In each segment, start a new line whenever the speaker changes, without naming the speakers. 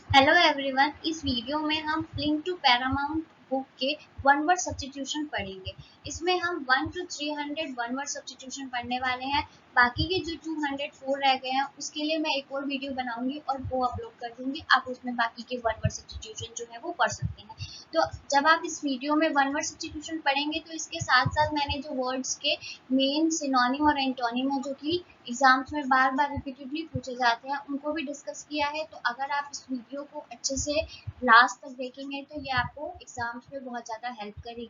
Hello everyone, इस video में हम लिंक टू पैरामाउंट बुक के वन वर्ड सब्स्टिट्यूशन पढ़ेंगे। इसमें हम 1 to 300 वन वर्ड सब्स्टिट्यूशन पढ़ने वाले हैं। बाकी के जो 204 रह गए हैं उसके लिए मैं एक और वीडियो बनाऊंगी और वो अपलोड कर दूंगी। आप उसमें बाकी के वन वर्ड सब्स्टिट्यूशन जो है वो पढ़ सकते हैं। तो जब आप इस वीडियो में वन वर्ड सब्स्टिट्यूशन पढ़ेंगे तो इसके साथ साथ मैंने जो वर्ड्स के मेन सिनोनिम और एंटोनिम है जो कि एग्जाम्स में बार बार रिपीटेडली पूछे जाते हैं उनको भी डिस्कस किया है। तो अगर आप इस वीडियो को अच्छे से लास्ट तक देखेंगे तो ये आपको एग्जाम्स में बहुत ज़्यादा हेल्प करेगी।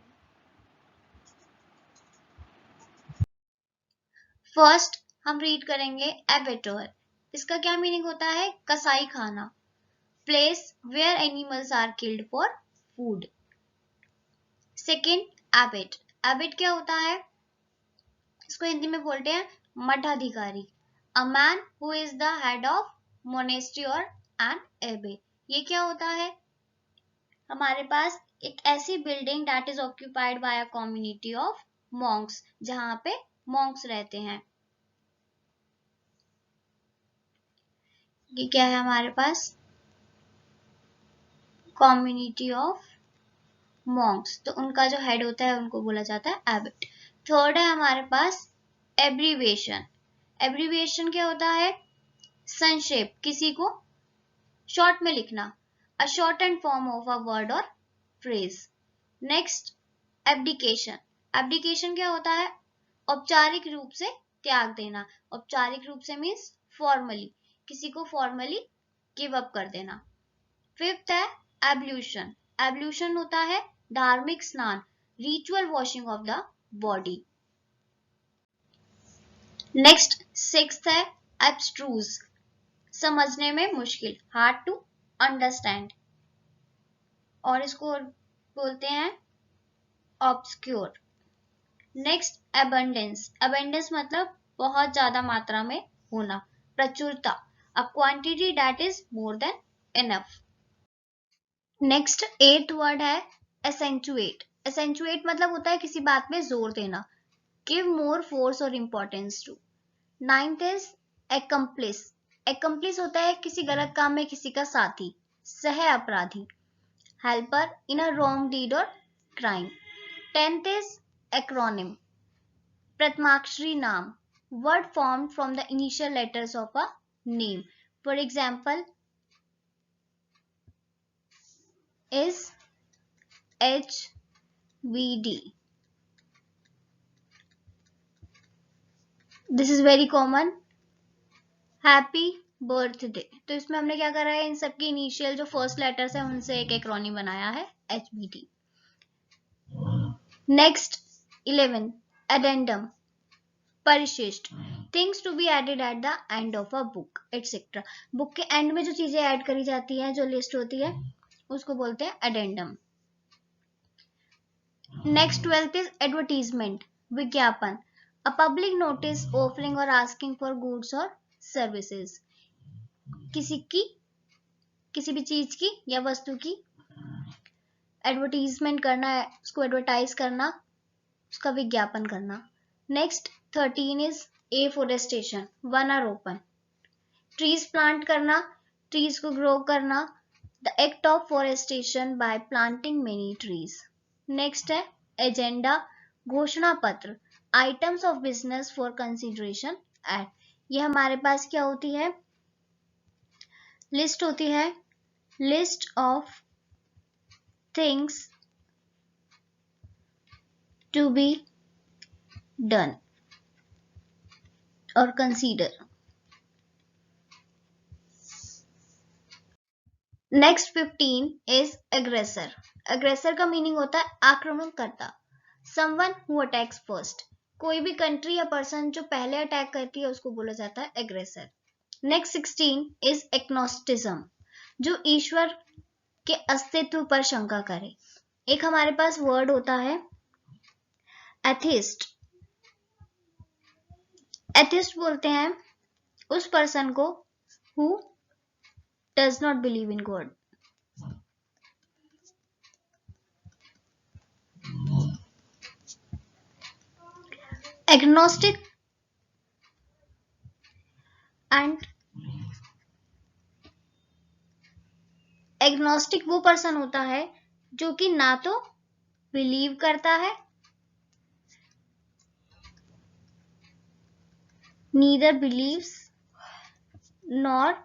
फर्स्ट हम रीड करेंगे एबेटर। इसका क्या मीनिंग होता है? कसाई खाना। Place where animals are killed for food. Second, abbot. Abbot क्या होता है? इसको हिंदी में बोलते हैं मठाधिकारी। A man who is the head of monastery or an abbey. ये क्या होता है? हमारे पास एक ऐसी building that is occupied by a community of monks, जहां पे मॉन्क्स रहते हैं। ये क्या है हमारे पास? Community of Monks. तो उनका जो हेड होता है उनको बोला जाता है एबट। थर्ड है हमारे पास एब्रीविएशन। एब्रीविएशन क्या होता है? संक्षेप, किसी को शॉर्ट में लिखना। A short and form of a word और फ्रेज। Next, abdication. एब्डिकेशन क्या होता है? औपचारिक रूप से त्याग देना। औपचारिक रूप से मीन्स फॉर्मली, किसी को फॉर्मली गिव अप कर देना। फिफ्थ है एब्ल्यूशन। एब्ल्यूशन होता है धार्मिक स्नान, ritual washing of the body. Next sixth है एब्स्ट्रूज। समझने में मुश्किल, हार्ड टू अंडरस्टैंड। और इसको बोलते हैं ऑब्सक्योर। Next abundance. एबंडेंस मतलब बहुत ज्यादा मात्रा में होना, प्रचुरता। A quantity that is more than enough. Next eight word है एसेंचुएट। एसेंचुएट मतलब होता है किसी बात में जोर देना, गिव मोर फोर्स और importance to. Ninth is accomplice. Accomplice होता है किसी गलत काम में किसी का साथी, सह अपराधी, helper in a wrong deed और क्राइम। Tenth is acronym. प्रथमाक्षरी नाम, word formed from the initial letters of a name. For example, is HVD. This is very common. Happy birthday. तो इसमें हमने क्या करा है? इन सबकी इनिशियल जो फर्स्ट लेटर्स है उनसे एक एक्रोनिम बनाया है, HVD। नेक्स्ट 11 एडेंडम, परिशिष्ट। Things to be added at the end of a book etcetera. Book के एंड में जो चीजें ऐड करी जाती हैं, जो लिस्ट होती है, उसको बोलते हैं addendum. Next 12th is advertisement, विज्ञापन। अ पब्लिक नोटिस ऑफरिंग और आस्किंग फॉर गुड्स और सर्विसेज। किसी की, किसी भी चीज की या वस्तु की एडवर्टीजमेंट करना है, उसको एडवर्टाइज करना, उसका विज्ञापन करना। नेक्स्ट 13 इज एफोरेस्टेशन, वनारोपण। ट्रीज प्लांट करना, ट्रीज को ग्रो करना, the act of forestation by planting many trees. Next है एजेंडा, घोषणा पत्र, items of business for consideration at. ये हमारे पास क्या होती है? लिस्ट होती है, list of things to be done और consider. Next 15 is aggressor. Aggressor का मीनिंग होता है आक्रमणकर्ता, समवन हु अटैक्स फर्स्ट। कोई भी कंट्री या पर्सन जो पहले अटैक करती है उसको बोला जाता है एग्रेसर। नेक्स्ट 16 इज एक्नोस्टिज्म, जो ईश्वर के अस्तित्व पर शंका करे। एक हमारे पास वर्ड होता है एथिस्ट। एथिस्ट बोलते हैं उस पर्सन को who does not believe in God. Agnostic and agnostic वो पर्सन होता है जो कि ना तो बिलीव करता है, neither believes nor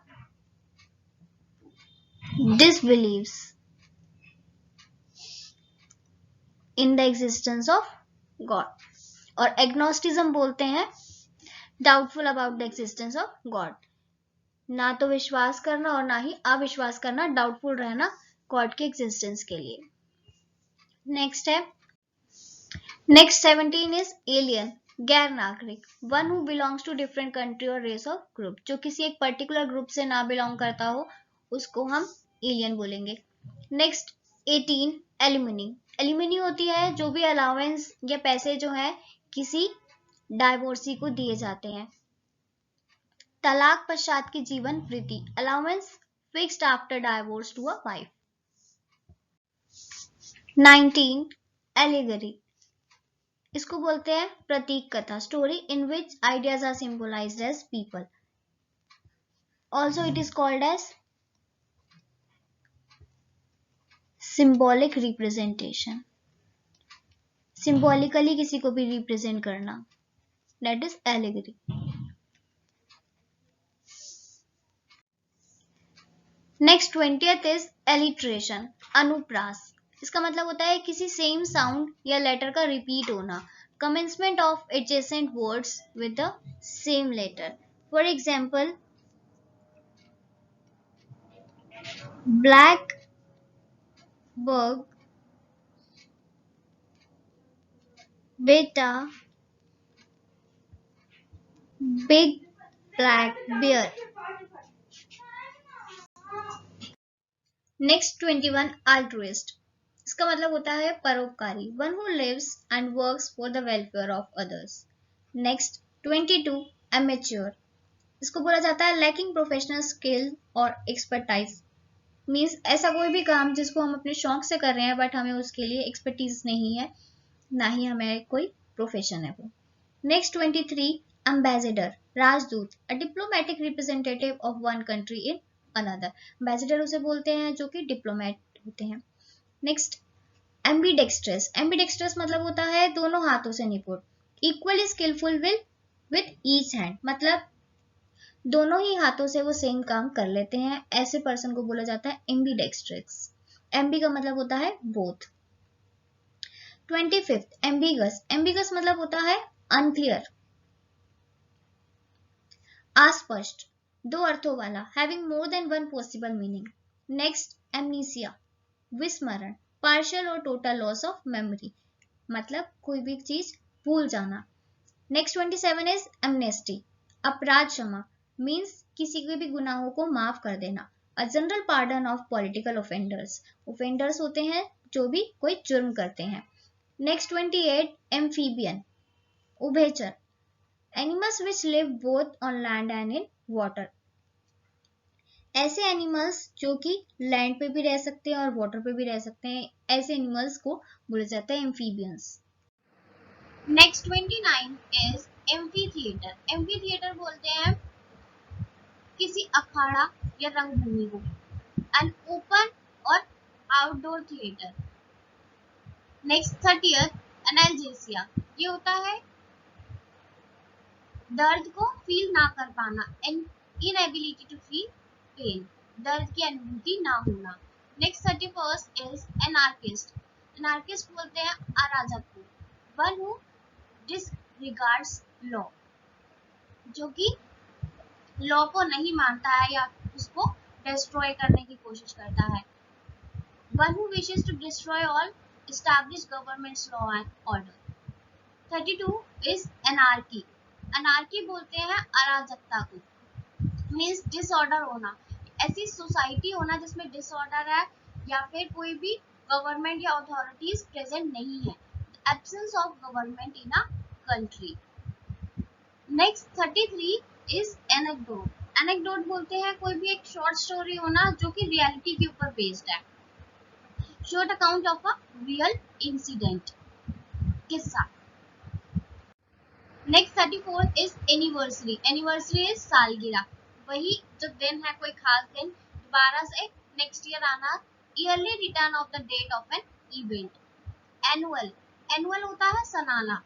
disbelieves in the existence of God. और एग्नोस्टिज्म बोलते हैं doubtful about the existence of God, ना तो विश्वास करना और ना ही अविश्वास करना, डाउटफुल रहना गॉड के एग्जिस्टेंस के लिए। नेक्स्ट है, नेक्स्ट 17 इज एलियन, गैर नागरिक, one who belongs to different country और रेस ऑफ ग्रुप, जो किसी एक पर्टिकुलर ग्रुप से ना बिलोंग करता हो उसको हम एलियन बोलेंगे। नेक्स्ट 18 एलिमनी, एलिमनी होती है जो भी अलाउंस या पैसे जो है किसी डाइवोर्सी को दिए जाते हैं। तलाक पश्चात की जीवन वृत्ति, allowance fixed after divorce to a wife. 19 allegory, इसको बोलते हैं प्रतीक कथा, story in which ideas are symbolised as people, also it is called as symbolic representation, symbolically किसी को भी रिप्रेजेंट करना, that is allegory. Next 20th is alliteration, अनुप्रास, इसका मतलब होता है किसी सेम साउंड या लेटर का रिपीट होना, commencement of adjacent words with the same letter. For example, black बर्ग, बेटा, big black bear. Next 21 altruist, इसका मतलब होता है परोपकारी, one who lives and works for the welfare of others. Next 22 amateur, इसको बोला जाता है लैकिंग प्रोफेशनल स्किल और एक्सपर्टाइज, मीन्स ऐसा कोई भी काम जिसको हम अपने शौक से कर रहे हैं बट हमें उसके लिए एक्सपर्टीज नहीं है, ना ही हमें कोई प्रोफेशन है वो। नेक्स्ट 23 एम्बेसडर, राजदूत, अ diplomatic representative of one country in another, ambassador उसे बोलते हैं जो कि डिप्लोमेट होते हैं। नेक्स्ट एम्बीडेक्स्ट्रस, एम्बीडेक्स्ट्रस मतलब होता है दोनों हाथों से निपुण, equally skillful with each hand, मतलब दोनों ही हाथों से वो सेम काम कर लेते हैं, ऐसे पर्सन को बोला जाता है एम्बीडेक्स्ट्रस। एम्बी का मतलब होता है बोथ। 25 एम्बिगस, एम्बिगस मतलब होता है अनक्लियर, अस्पष्ट, दो अर्थों वाला, having more than one possible meaning. Next amnesia, विस्मरण, पार्शियल और टोटल लॉस ऑफ मेमोरी, मतलब कोई भी चीज भूल जाना। नेक्स्ट 27 इज एमनेस्टी, अपराध क्षमा, मीन्स किसी के भी गुनाहों को माफ कर देना, a general pardon of political offenders, offenders होते हैं जो भी कोई जुर्म करते हैं। नेक्स्ट 28 एम्फीबियन, उभयचर, animals which live both on land and in water, ऐसे एनिमल्स जो कि लैंड पे भी रह सकते हैं और वाटर पे भी रह सकते हैं, ऐसे एनिमल्स को बोला जाता है amphibians. Next 29 is amphi theatre, amphi theatre बोलते हैं किसी अखाड़ा या रंगभूमि को, एन ओपन और outdoor theatre. Next 30th analgesia, ये होता है दर्द को फील ना कर पाना, इनएबिलिटी टू फील पेन, दर्द की अनुभूति ना होना। Next 31st is anarchist, anarchist बोलते हैं अराजक को, वन हु डिसरिगार्ड्स लॉ, जो कि लॉ को नहीं मानता है या उसको डिस्ट्रॉय करने की कोशिश करता है। One who wishes to destroy all established governments law and order. 32 is anarchy, anarchy बोलते हैं अराजकता को, मीन्स डिसऑर्डर होना, ऐसी सोसाइटी होना जिसमें डिसऑर्डर है या फिर कोई भी गवर्नमेंट या अथॉरिटीज प्रेजेंट नहीं है, absence of government in a country. Next 33 is anecdote, anecdote बोलते हैं कोई भी एक शॉर्ट स्टोरी होना जो कि रियलिटी के ऊपर बेस्ड है, short account of a real incident, किस्सा। Next 34 is anniversary, anniversary is सालगिरह, वही जो दिन है कोई खास दिन दोबारा से नेक्स्ट ईयर आना, yearly return of the date of an event. Annual, annual होता है सालाना,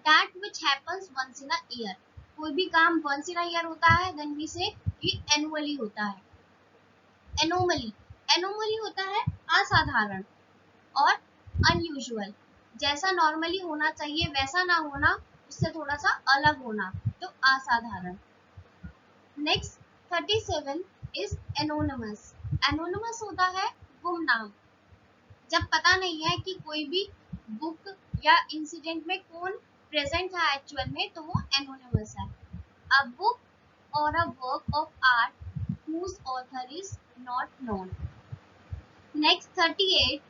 that which happens once in a year, कोई भी काम वंस इन अ ईयर होता है देन वी से कि एनुअली होता है। एनोमली, एनोमली होता है असाधारण, और अनयूजुअल, जैसा नॉर्मली होना चाहिए वैसा ना होना, उससे थोड़ा सा अलग होना, तो असाधारण। नेक्स्ट 37 इज एनोनिमस, एनोनिमस होता है गुमनाम, जब पता नहीं है कि कोई भी बुक या इंसिडेंट में कौन प्रेजेंट था एक्चुअल में, तो वो एनोनिमस है। अ बुक और a work of art whose author is not known. Next 38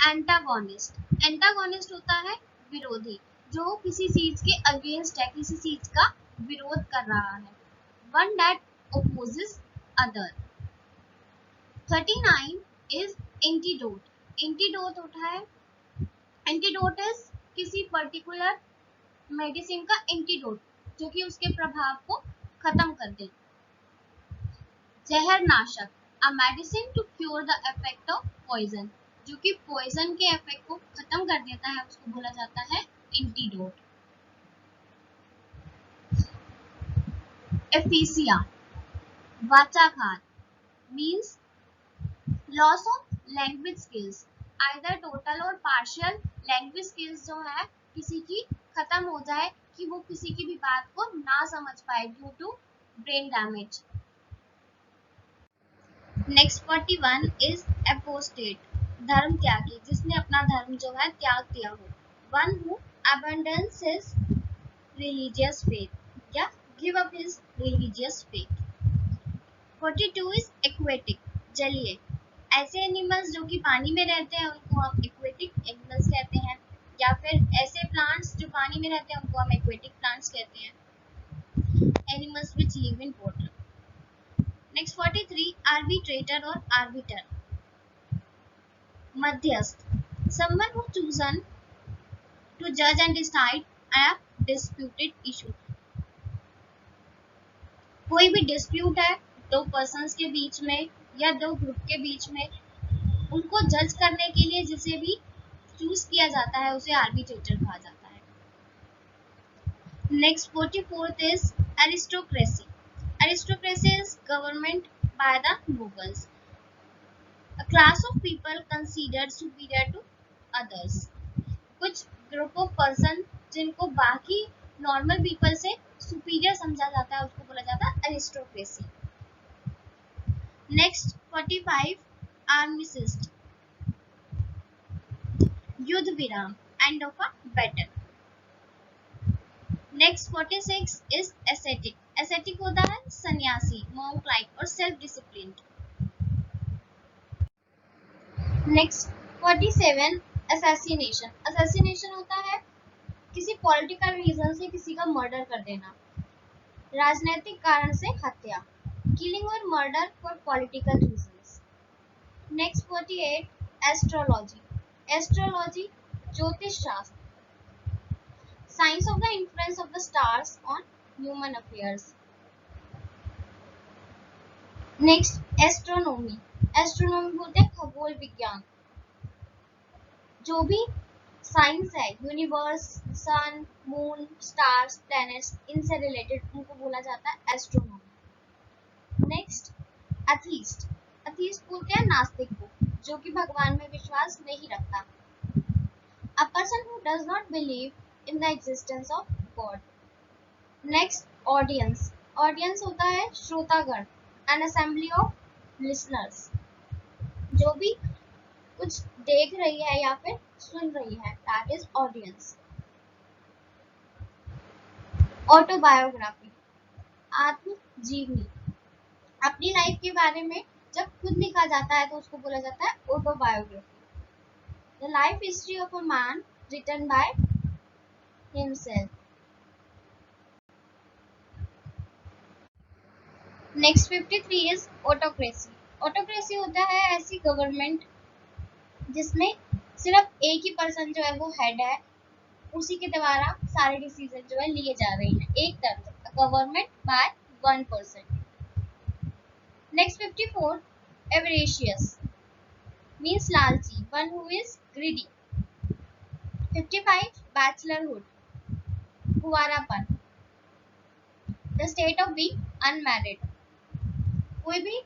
antagonist, antagonist होता है विरोधी, जो किसी चीज के अगेंस्ट है, किसी चीज का विरोध कर रहा है। One that opposes other। 39 is antidote, antidote होता है, एंटीडोट इज किसी पर्टिकुलर मेडिसिन का एंटीडोट, जो कि उसके प्रभाव को खत्म कर दे। जहर नाशक, a medicine to cure the effect of poison, जो कि पॉइजन के इफेक्ट को खत्म कर देता है, उसको बोला जाता है एंटीडोट। एफिसिया, वाचाघात, means loss of language skills, either total और पार्शियल लैंग्वेज स्किल्स जो है किसी की खत्म हो जाए, कि वो किसी की भी बात को ना समझ पाए due to brain damage. Next 41 is apostate, धर्म त्यागी, जिसने अपना धर्म जो है त्याग दिया हो। One who abandons his religious faith या give up his religious faith. 42 is aquatic, जलीय, ऐसे एनिमल्स जो कि पानी में रहते हैं उनको हम एक्वेटिक एनिमल्स कहते हैं, या फिर ऐसे प्लांट्स जो पानी में रहते हैं उनको हम एक्वेटिक प्लांट्स कहते हैं। Animals which live in water. Next 43 arbitrator और आर्बिटर, मध्यस्थ, someone who chosen to judge and decide a disputed issue। कोई भी डिस्प्यूट है दो पर्सन्स के बीच में या दो ग्रुप के बीच में, उनको जज करने के लिए जिसे भी चूज किया जाता है उसे आर्बिट्रेटर कहा जाता है। Next 44th is aristocracy, aristocracy is government by the nobles, a class of people considered superior to others। कुछ ग्रुप ऑफ पर्सन जिनको बाकी नॉर्मल पीपल से सुपीरियर समझा जाता है उसको बोला जाता है एरिस्टोक्रेसी। नेक्स्ट 45 आर्मिसिस्ट, युद्ध विराम, end of a battle. Next 46 is ascetic, ascetic होता है सन्यासी, मॉन्क लाइक और self discipline. Next 47 assassination, assassination होता है किसी पॉलिटिकल रीजन से किसी का मर्डर कर देना, राजनीतिक कारण से हत्या, किलिंग और murder for political reasons. Next 48 astrology, astrology ज्योतिष शास्त्र, science of the influence of the stars on human affairs. Next astronomy, astronomy बोलते हैं खगोल विज्ञान, जो भी साइंस है यूनिवर्स, सन, मून, स्टार्स, प्लैनेट्स, इनसे रिलेटेड उनको बोला जाता है एस्ट्रोनॉमी। नेक्स्ट एथीस्ट, एथीस्ट बोलते हैं नास्तिक को, जो कि भगवान में विश्वास नहीं रखता। अ person who does not believe in the existence of God. Next audience, audience होता है श्रोतागण, एन असेंबली ऑफ लिसनर्स, जो भी कुछ देख रही है या फिर सुन रही है, दैट इज ऑडियंस। ऑटोबायोग्राफी, आत्मजीवनी, अपनी लाइफ के बारे में जब खुद लिखा जाता है तो उसको बोला जाता है autobiography. The life history of a man written by himself. Next 53 is autocracy, autocracy होता है ऐसी गवर्नमेंट जिसमें सिर्फ एक ही पर्सन जो है वो हेड है, उसी के द्वारा सारे डिसीजन जो है लिए जा रहे हैं, एक तरफ government by one person. Next 54, avaricious means lalchi, one who is greedy. 55, bachelorhood, कुंवारापन, the state of being unmarried. कोई भी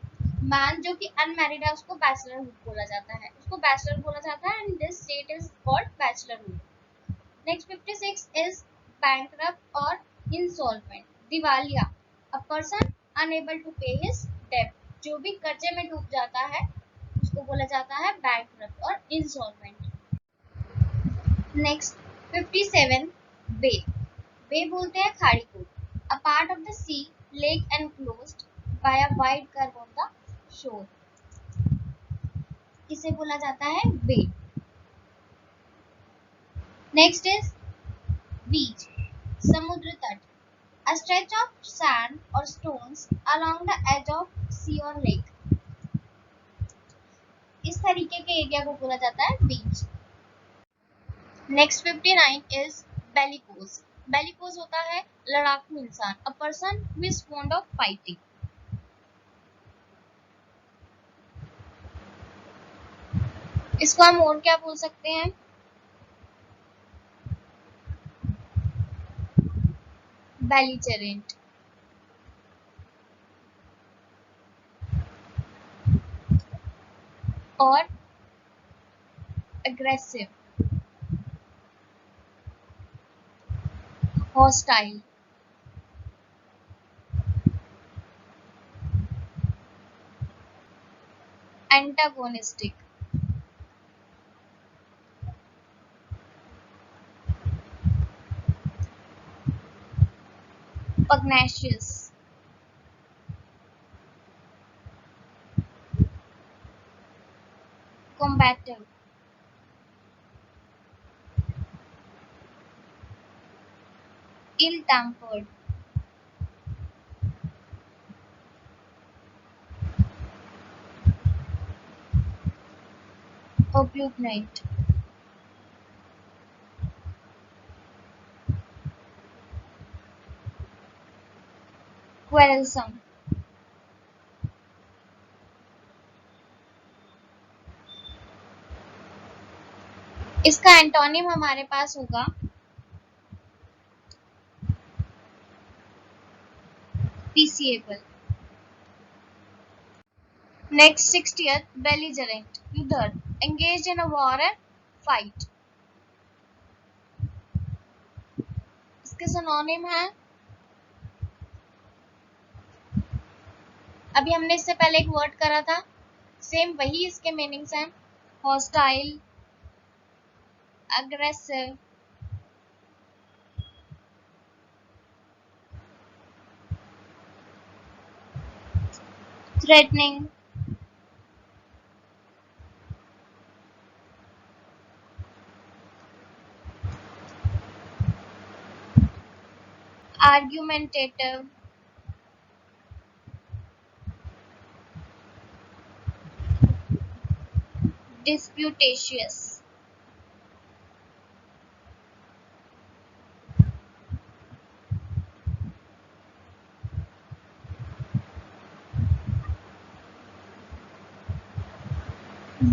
मैन जो कि अनमैरिड है उसको बैचलरहुड बोला जाता है, उसको बैचलर बोला जाता है, and this state is called bachelorhood. Next 56 is bankrupt और इंसॉल्वेंट, दिवालिया, a person unable to pay his डेब्ट, जो भी कर्जे में डूब जाता है उसको बोला जाता है बैंकरप्ट और इंसॉल्वेंट. नेक्स्ट 57, बे. बे बोलते हैं खाड़ी को. A part of the sea, lake enclosed by a wide curve on the shore, इसे बोला जाता है बे. नेक्स्ट इज बीच, समुद्र तट, a stretch of sand or stones along the edge of sea or lake. इस तरीके के एरिया को बोला जाता है beach. Next 59 is bellicose. Bellicose होता है लड़ाकू इंसान, a person who is fond of fighting. इसको हम और क्या बोल सकते हैं? बेलिजेरेंट. और aggressive, hostile, antagonistic, pugnacious, combative, ill-tempered, obstinate, quarrelsome. इसका एंटोनिम हमारे पास होगा peaceable. Next 60th, belligerent, युद्धर, engaged in a war and fight. इसके सिनोनिम है, अभी हमने इससे पहले एक वर्ड करा था, सेम वही इसके मीनिंग्स हैं, hostile, aggressive, threatening, argumentative, disputatious.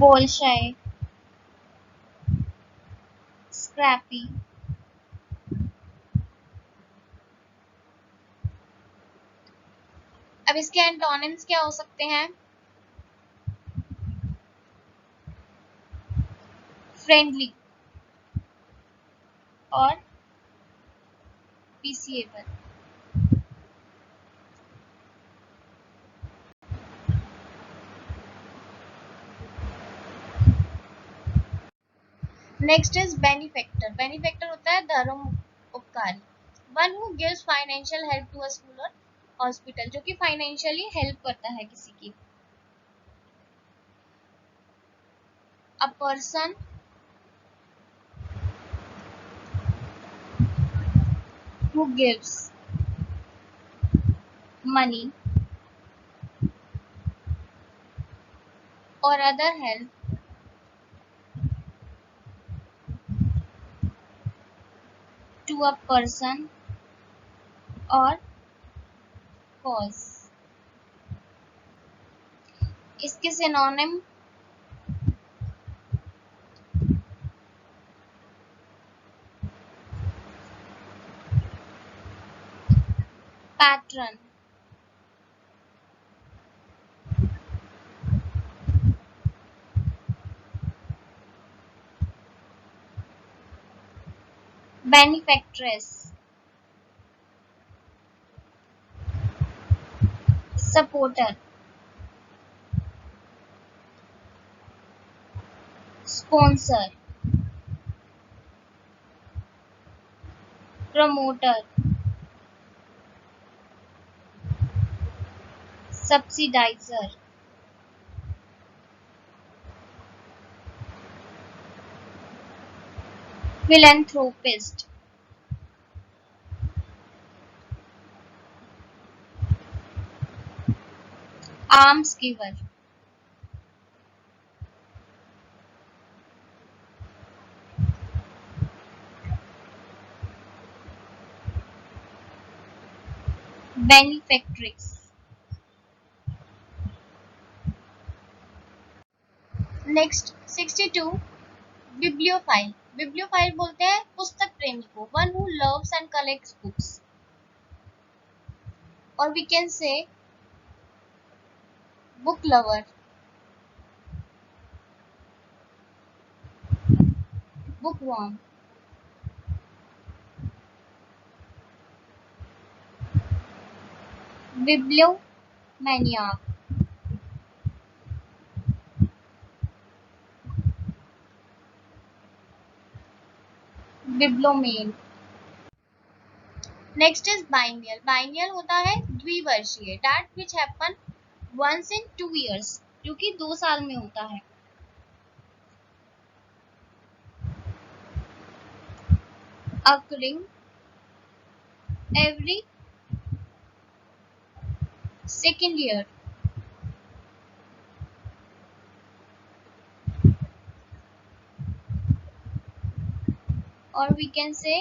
bolshoi, scrappy. अब इसके एंटोनिम्स क्या हो सकते हैं? फ्रेंडली और peaceable. Next is benefactor. Benefactor होता है धर्म उपकारी, one who gives financial help to a school और हॉस्पिटल, जो कि फाइनेंशियली हेल्प करता है किसी की. A person who gives money और other help to a person और cause. इसके synonym patron, benefactress, supporter, sponsor, promoter, subsidiser, philanthropist, alms giver, benefactrix. Next 62 bibliophile. Bibliophile बोलते हैं पुस्तक प्रेमी को, one who loves and collects books, और we can say book lover, bookworm, bibliomaniac, bibliomane. Next is biennial. Biennial होता है द्विवर्षीय, that which happen once in 2 years, जो कि 2 साल में होता है। occurring every second year, or we can say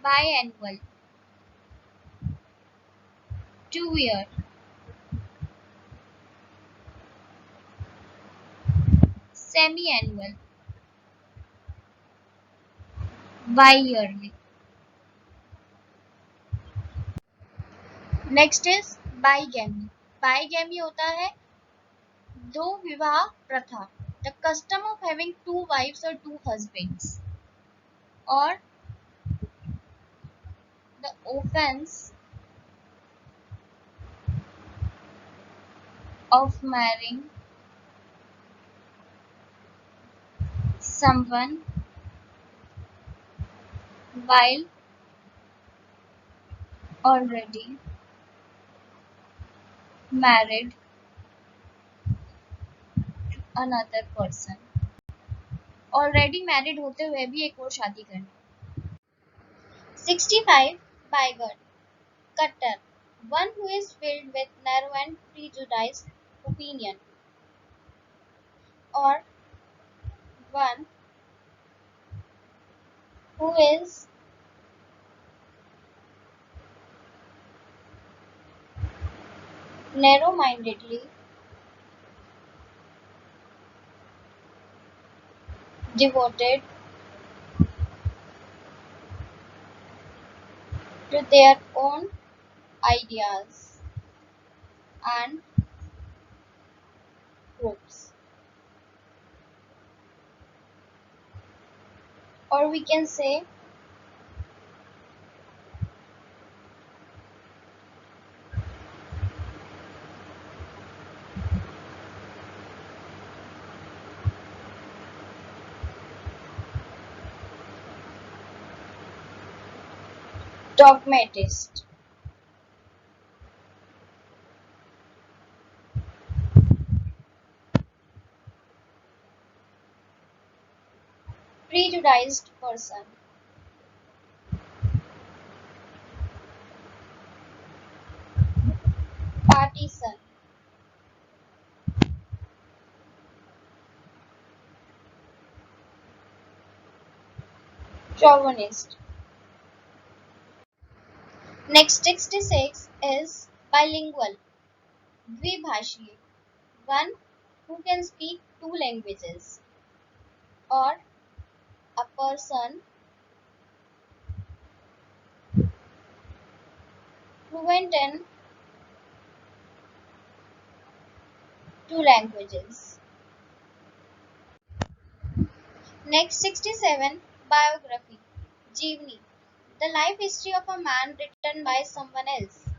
biannual, 2 year, semi-annual, bi-yearly. Next is bigamy. Bigamy होता है दो विवाह प्रथा, the custom of having 2 wives और 2 husbands, और द offense of marrying someone while already married another person, already married होते हुए भी एक और शादी करनी। 65 बाइगर्ड, कट्टर, one who is filled with narrow and prejudiced opinion, or one who is narrow-mindedly devoted to their own ideas and groups, or we can say dogmatist. Prejudiced person, partisan, chauvinist. Next 66 is bilingual, द्विभाषीय, one who can speak two languages, or a person fluent in two languages. Next, 67. Biography. Jeevani. The life history of a man written by someone else.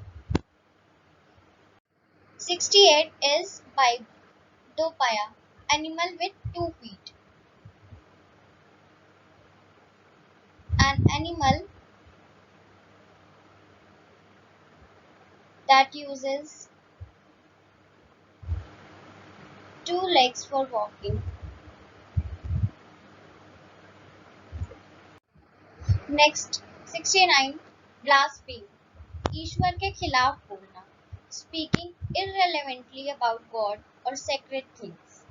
68 is Bible. Dopaya. Animal with 2 feet. An animal that uses 2 legs for walking. Next, 69. Blaspheme. ईश्वर के खिलाफ बोलना. Speaking irrelevantly about God or sacred things.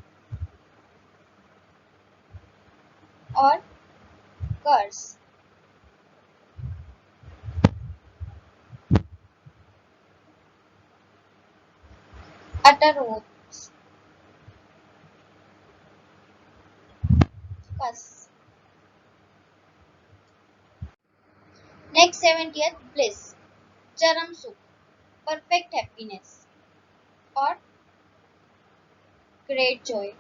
Or curse. Utter oaths. Cuss. Next, 70th. Bliss. Charam sukh. Perfect happiness. Or great joy.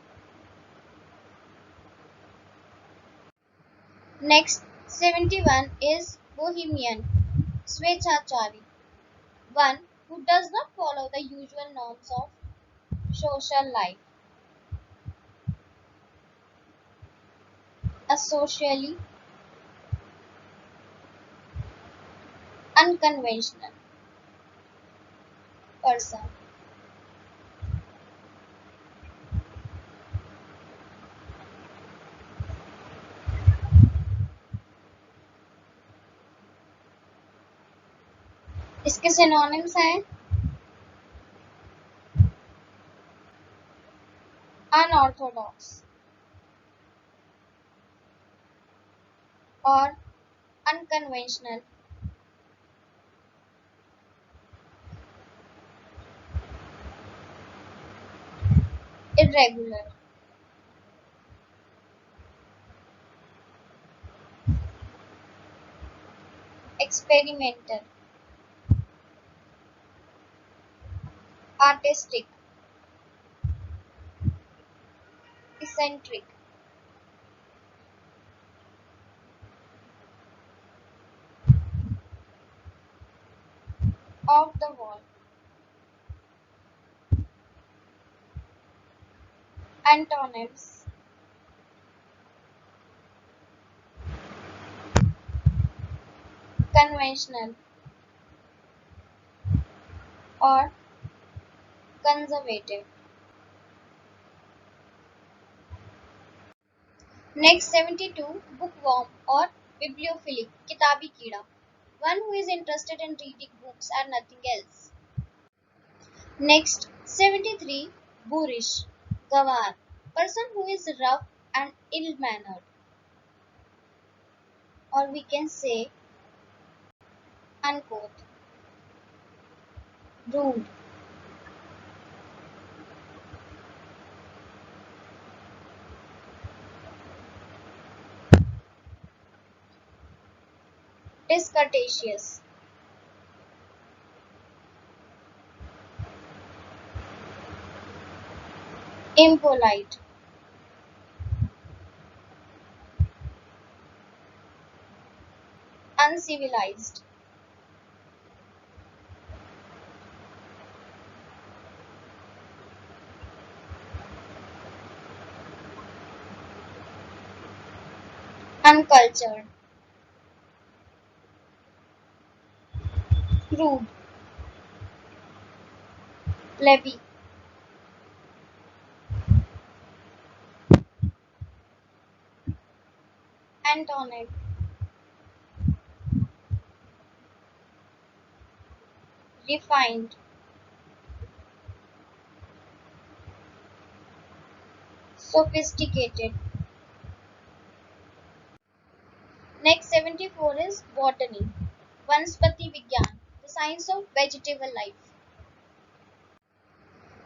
Next, 71 is Bohemian. Swechachari. One who does not follow the usual norms of social life. A socially unconventional person. इसके synonyms हैं unorthodox और unconventional, irregular, experimental, artistic, eccentric, off the wall. Antonyms: conventional or conservative. Next, 72. Bookworm or bibliophilic, किताबी कीड़ा. One who is interested in reading books and nothing else. Next, 73. Boorish, gawar, person who is rough and ill-mannered. Or we can say, unquote, rude. Discourteous. Impolite. Uncivilized. Uncultured. Rude. Plebby. Antonym. Refined. Sophisticated. Next, 74 is botany. Vanspati Vigyan, the science of vegetable life.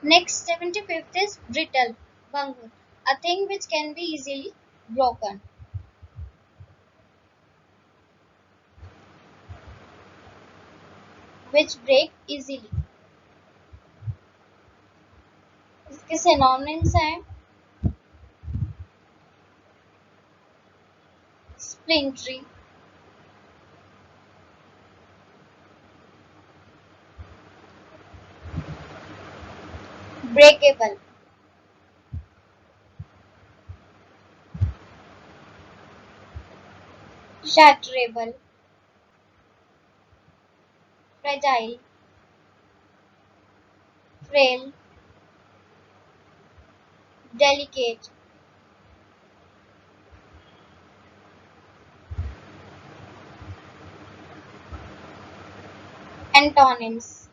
Next, 75th is brittle. Bhangur, a thing which can be easily broken. Which break easily. इसके synonyms हैं splintery, breakable, shatterable, fragile, frail, delicate. Antonyms: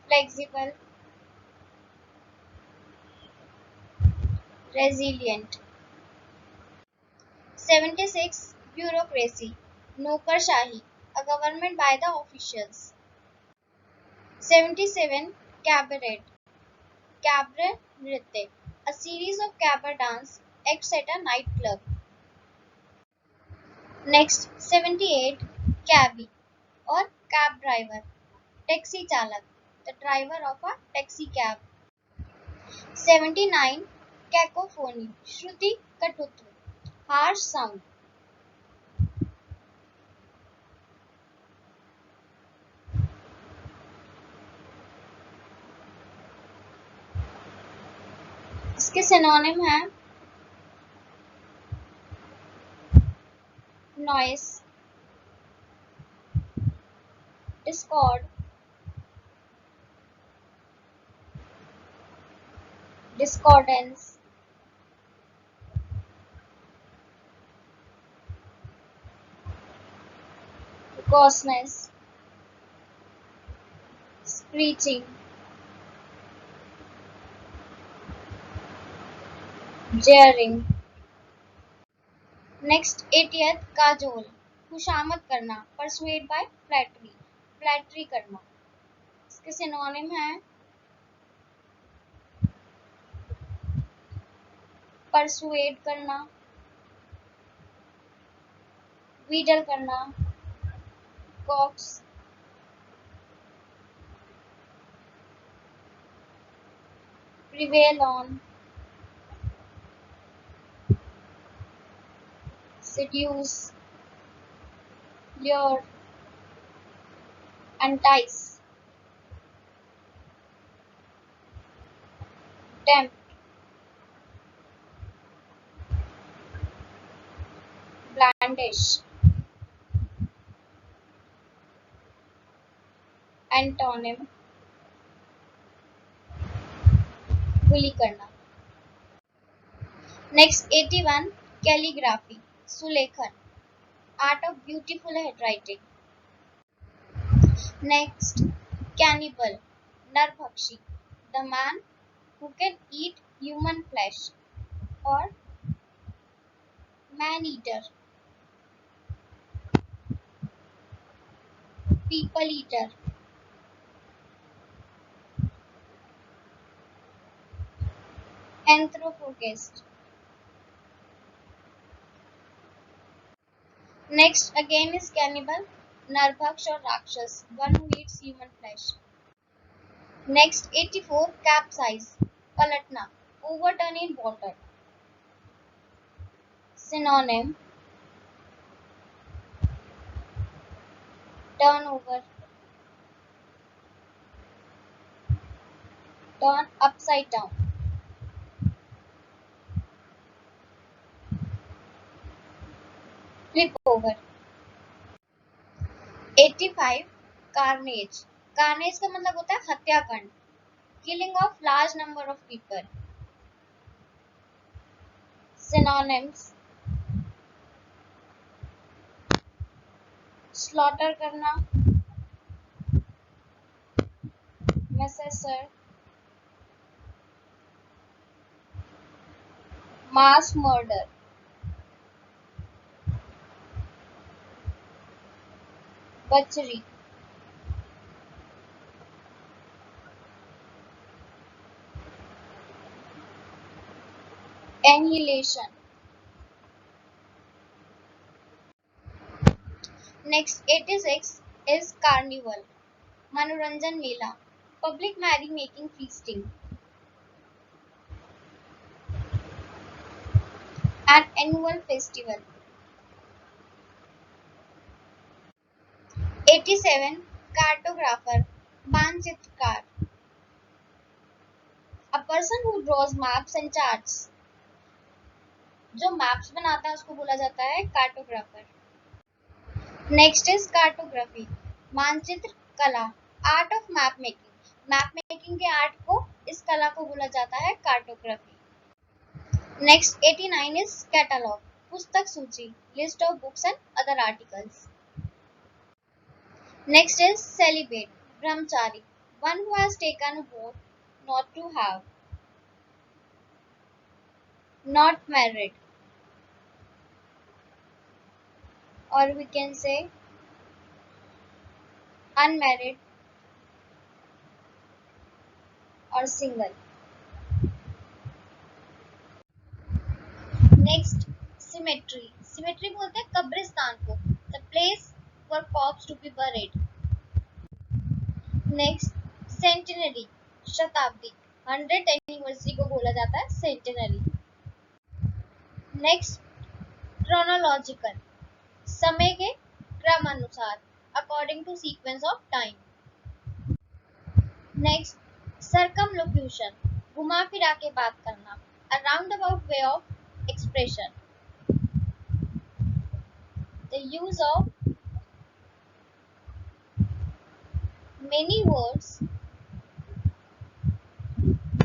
flexible, resilient. 76. Bureaucracy, Nokarशाही, a government by the officials. 77. Cabaret, cabaret नृत्य, a series of cabaret dance acts at a nightclub. Next, 78. Cabby or cab driver, taxi चालक, the driver of a taxi cab. 79. Cacophony, श्रुति कटुत्व, harsh sound. इसके सिनोनिम हैं noise, discord, discordance, coarseness, screeching, jeering. Next, 80th. Cajole, खुशामद करना, persuade by flattery, flattery करना. इसके सिनोनिम हैं persuade करना, wheedle करना, coax, prevail on, seduce, lure, entice, tempt, blandish. Antonym: bully करना. Next, 81. Calligraphy, सुलेखन, art of beautiful handwriting. Next, cannibal, नरभक्षी, the man who can eat human flesh, or man-eater, people-eater. Anthropophagus. Next again is cannibal, Narbhaksh or Rakshas, one who eats human flesh. Next, 84. Capsize, palatna, overturn in water. Synonym: turn over, turn upside down. Flip over. 85. Carnage, carnage का मतलब होता है हत्याकांड, killing of large number of people. Synonyms: slaughter करना, massacre, mass murder. Butchery. annihilation. Next, 86 is carnival, मनोरंजन मेला, public merry making feasting, an annual festival. 87 cartographer, मानचित्रकार, a person who draws maps and charts. जो maps बनाता है उसको बोला जाता है cartographer. Next is cartography, मानचित्र कला, art of map making. Map making के आर्ट को, इस कला को बोला जाता है कार्टोग्राफी. नेक्स्ट 89 इज कैटलॉग, पुस्तक सूची, list of books and other articles. Next is celibate, ब्रह्मचारी, one who has taken vow not to have. Not married, or we can say unmarried or single. Next, cemetery. Cemetery बोलते हैं कब्रिस्तान को, the place for corpse to be buried. Next, centenary, शताब्दी, 100th anniversary को बोला जाता है centenary. Next, chronological, समय के क्रम अनुसार, according to sequence of time. Next, circumlocution, घुमा फिरा के बात करना, a roundabout way of expression. The use of many words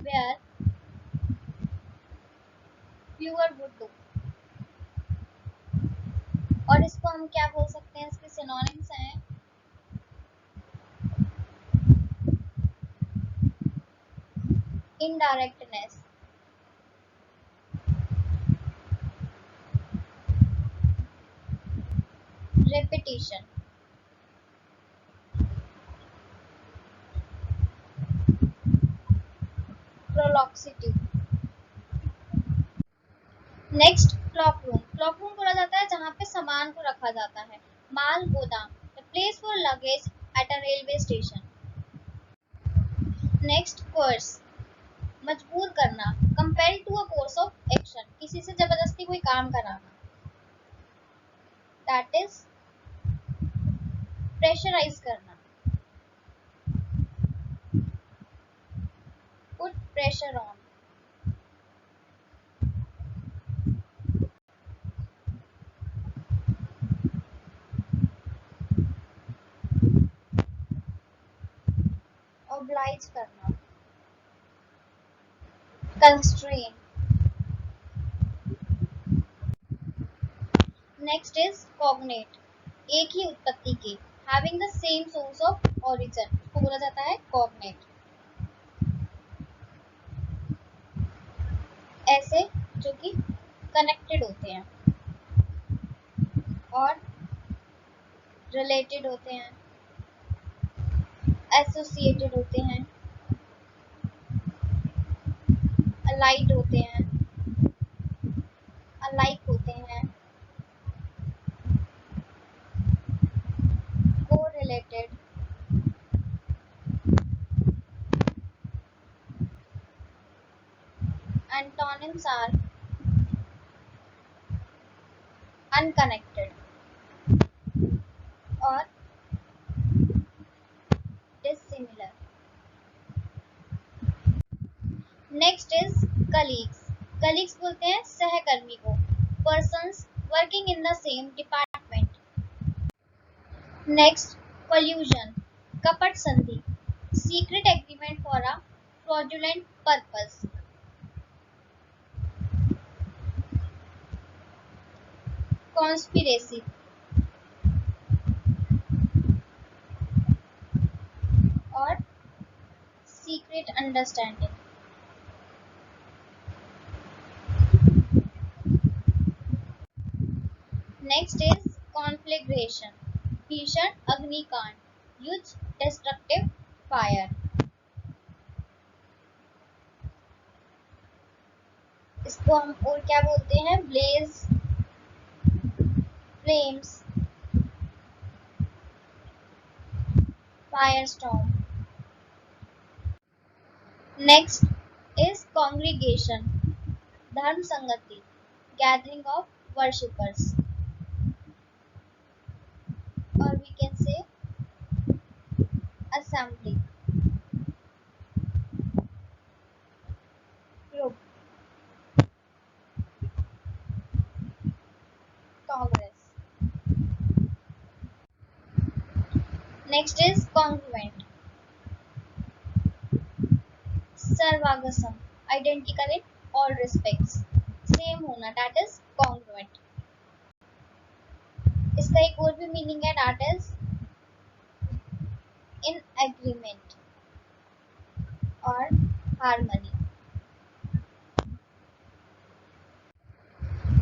where fewer would do. और इसको हम क्या बोल सकते हैं, इसके सिनोनिम्स हैं indirectness, repetition, prolixity. Next, clock room. Clock room बोला जाता है जहाँ पे सामान को रखा जाता है, माल गोदाम, the place for luggage at a railway station. Next, coerce, मजबूर करना, compel to a course of action, किसी से जबरदस्ती कोई काम कराना, दैट इज प्रेशराइज करना, पुट प्रेशर ऑन. ऑब्लाइज करना, कंस्ट्रेन. नेक्स्ट इज कॉग्नेट, एक ही उत्पत्ति के, having the same source of origin, को बोला जाता है कॉग्नेट. ऐसे जो कि कनेक्टेड होते हैं और रिलेटेड होते हैं, एसोसिएटेड होते हैं, अलाइड होते हैं, अलाइक होते हैं, कोरिलेटेड, एंटोनिम्स आर अनकनेक्टेड और dissimilar. Next is colleagues. Colleagues बोलते हैं सहकर्मी को, persons working in the same department. Next, collusion, कपट संधि, secret agreement for a fraudulent purpose. Conspiracy और सीक्रेट अंडरस्टैंडिंग. नेक्स्ट इज कॉन्फ्लेग्रेशन, भीषण अग्निकांड, ह्यूज डिस्ट्रक्टिव फायर. इसको हम और क्या बोलते हैं, blaze, flames, fire storm. Next is congregation, धर्म संगति, गैदरिंग ऑफ वर्शिपर्स, और we can say assembly, group, congress. Next is congruent, सर्वागसम, identical in all respects, same होना, that is congruent. इसका एक और भी मीनिंग है, that is in agreement और harmony.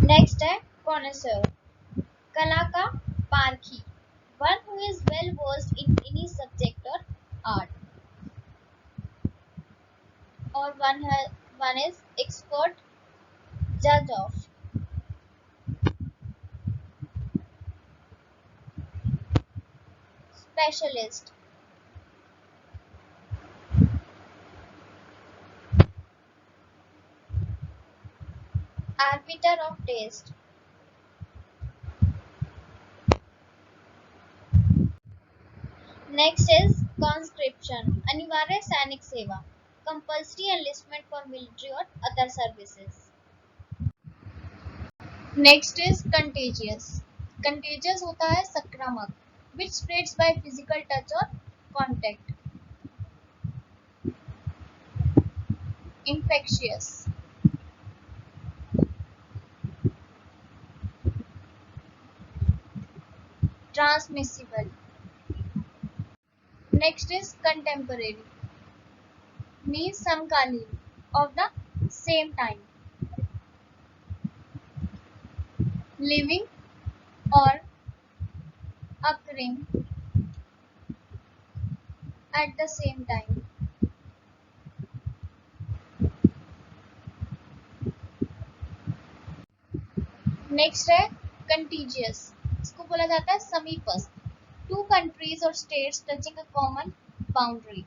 नेक्स्ट है connoisseur, कला का पारखी, one who is well versed in any subject or art, और one is expert, judge of, specialist, arbiter of taste. Next is conscription, अनिवार्य सैनिक सेवा, compulsory enlistment for military or other services. Next is contagious, contagious होता है संक्रामक, which spreads by physical touch or contact. Infectious, transmissible. Next is contemporary, means समकालीन, of the same time, living or occurring at the same time. Next है contiguous, इसको बोला जाता है समीपस्थ, टू कंट्रीज और states touching a common boundary.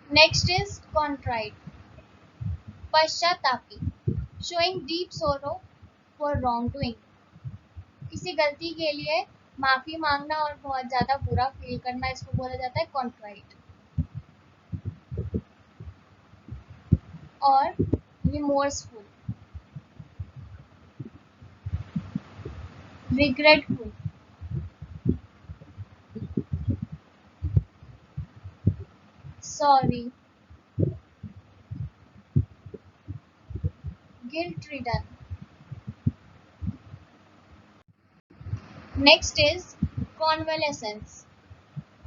Next is contrite, पश्चातापी, showing deep sorrow for wrong doing, किसी गलती के लिए माफी मांगना और बहुत ज्यादा बुरा फील करना, इसको बोला जाता है कॉन्ट्राइट. और remorseful, regretful, sorry, guilt ridden. Next is convalescence,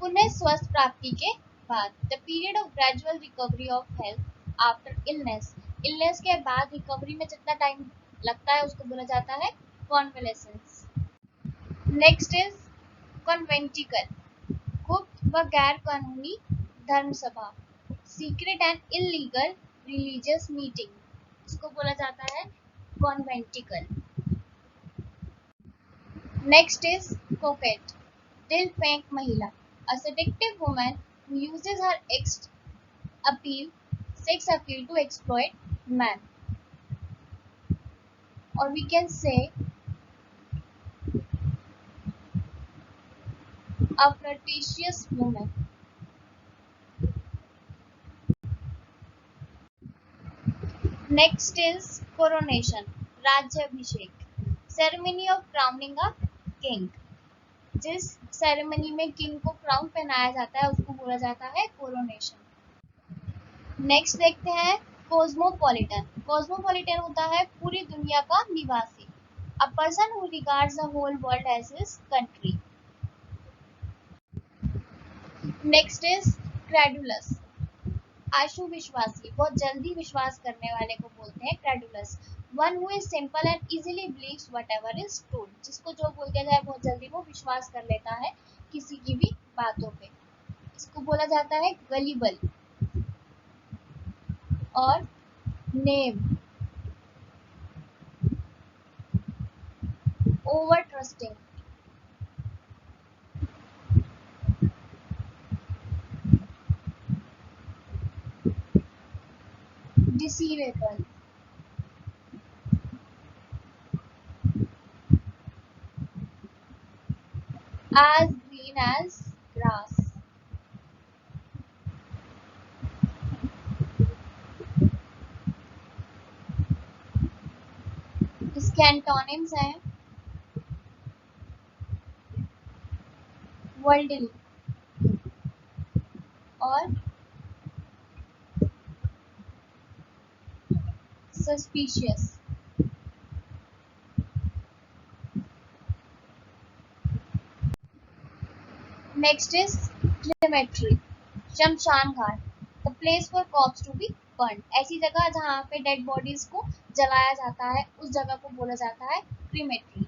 पुनः स्वस्थ प्राप्ति के बाद, the period of gradual recovery of health after illness, illness के बाद रिकवरी में जितना टाइम लगता है उसको बोला जाता है कॉन्वेलेसेंस. नेक्स्ट इज कॉन्वेंटिकल, गुप्त व गैर कानूनी धर्म सभा, secret and illegal religious meeting, इसको बोला जाता है कॉन्वेंटिकल. नेक्स्ट इज कोकेट, दिल फेंक महिला, a seductive woman who uses her sex appeal to exploit men. Or we can say a flirtatious woman. Next is coronation, राज्याभिषेक, ceremony of crowning a king, जिस ceremony में किंग को क्राउन पहनाया जाता है उसको बोला जाता है कोरोनेशन. नेक्स्ट देखते हैं कॉस्मोपॉलिटन, कॉस्मोपॉलिटन होता है पूरी दुनिया का निवासी, a person who regards the whole world as his country. Next is credulous, आशु विश्वासी, बहुत जल्दी विश्वास करने वाले को बोलते हैं credulous. One who is simple and easily believes whatever is told, जिसको जो बोल दिया जाए बहुत जल्दी वो विश्वास कर लेता है किसी की भी बातों पे, इसको बोला जाता है गलीबल. और name, over trusting, deceivable, as green as grass. इसके एंटोनिम्स हैं वर्ल्डली और सस्पिशियस। नेक्स्ट इज क्रेमेटरी, शमशान घाट, the place for corpse to be burn, ऐसी जगह जहाँ पे डेड बॉडीज को जलाया जाता है उस जगह को बोला जाता है क्रीमेटरी।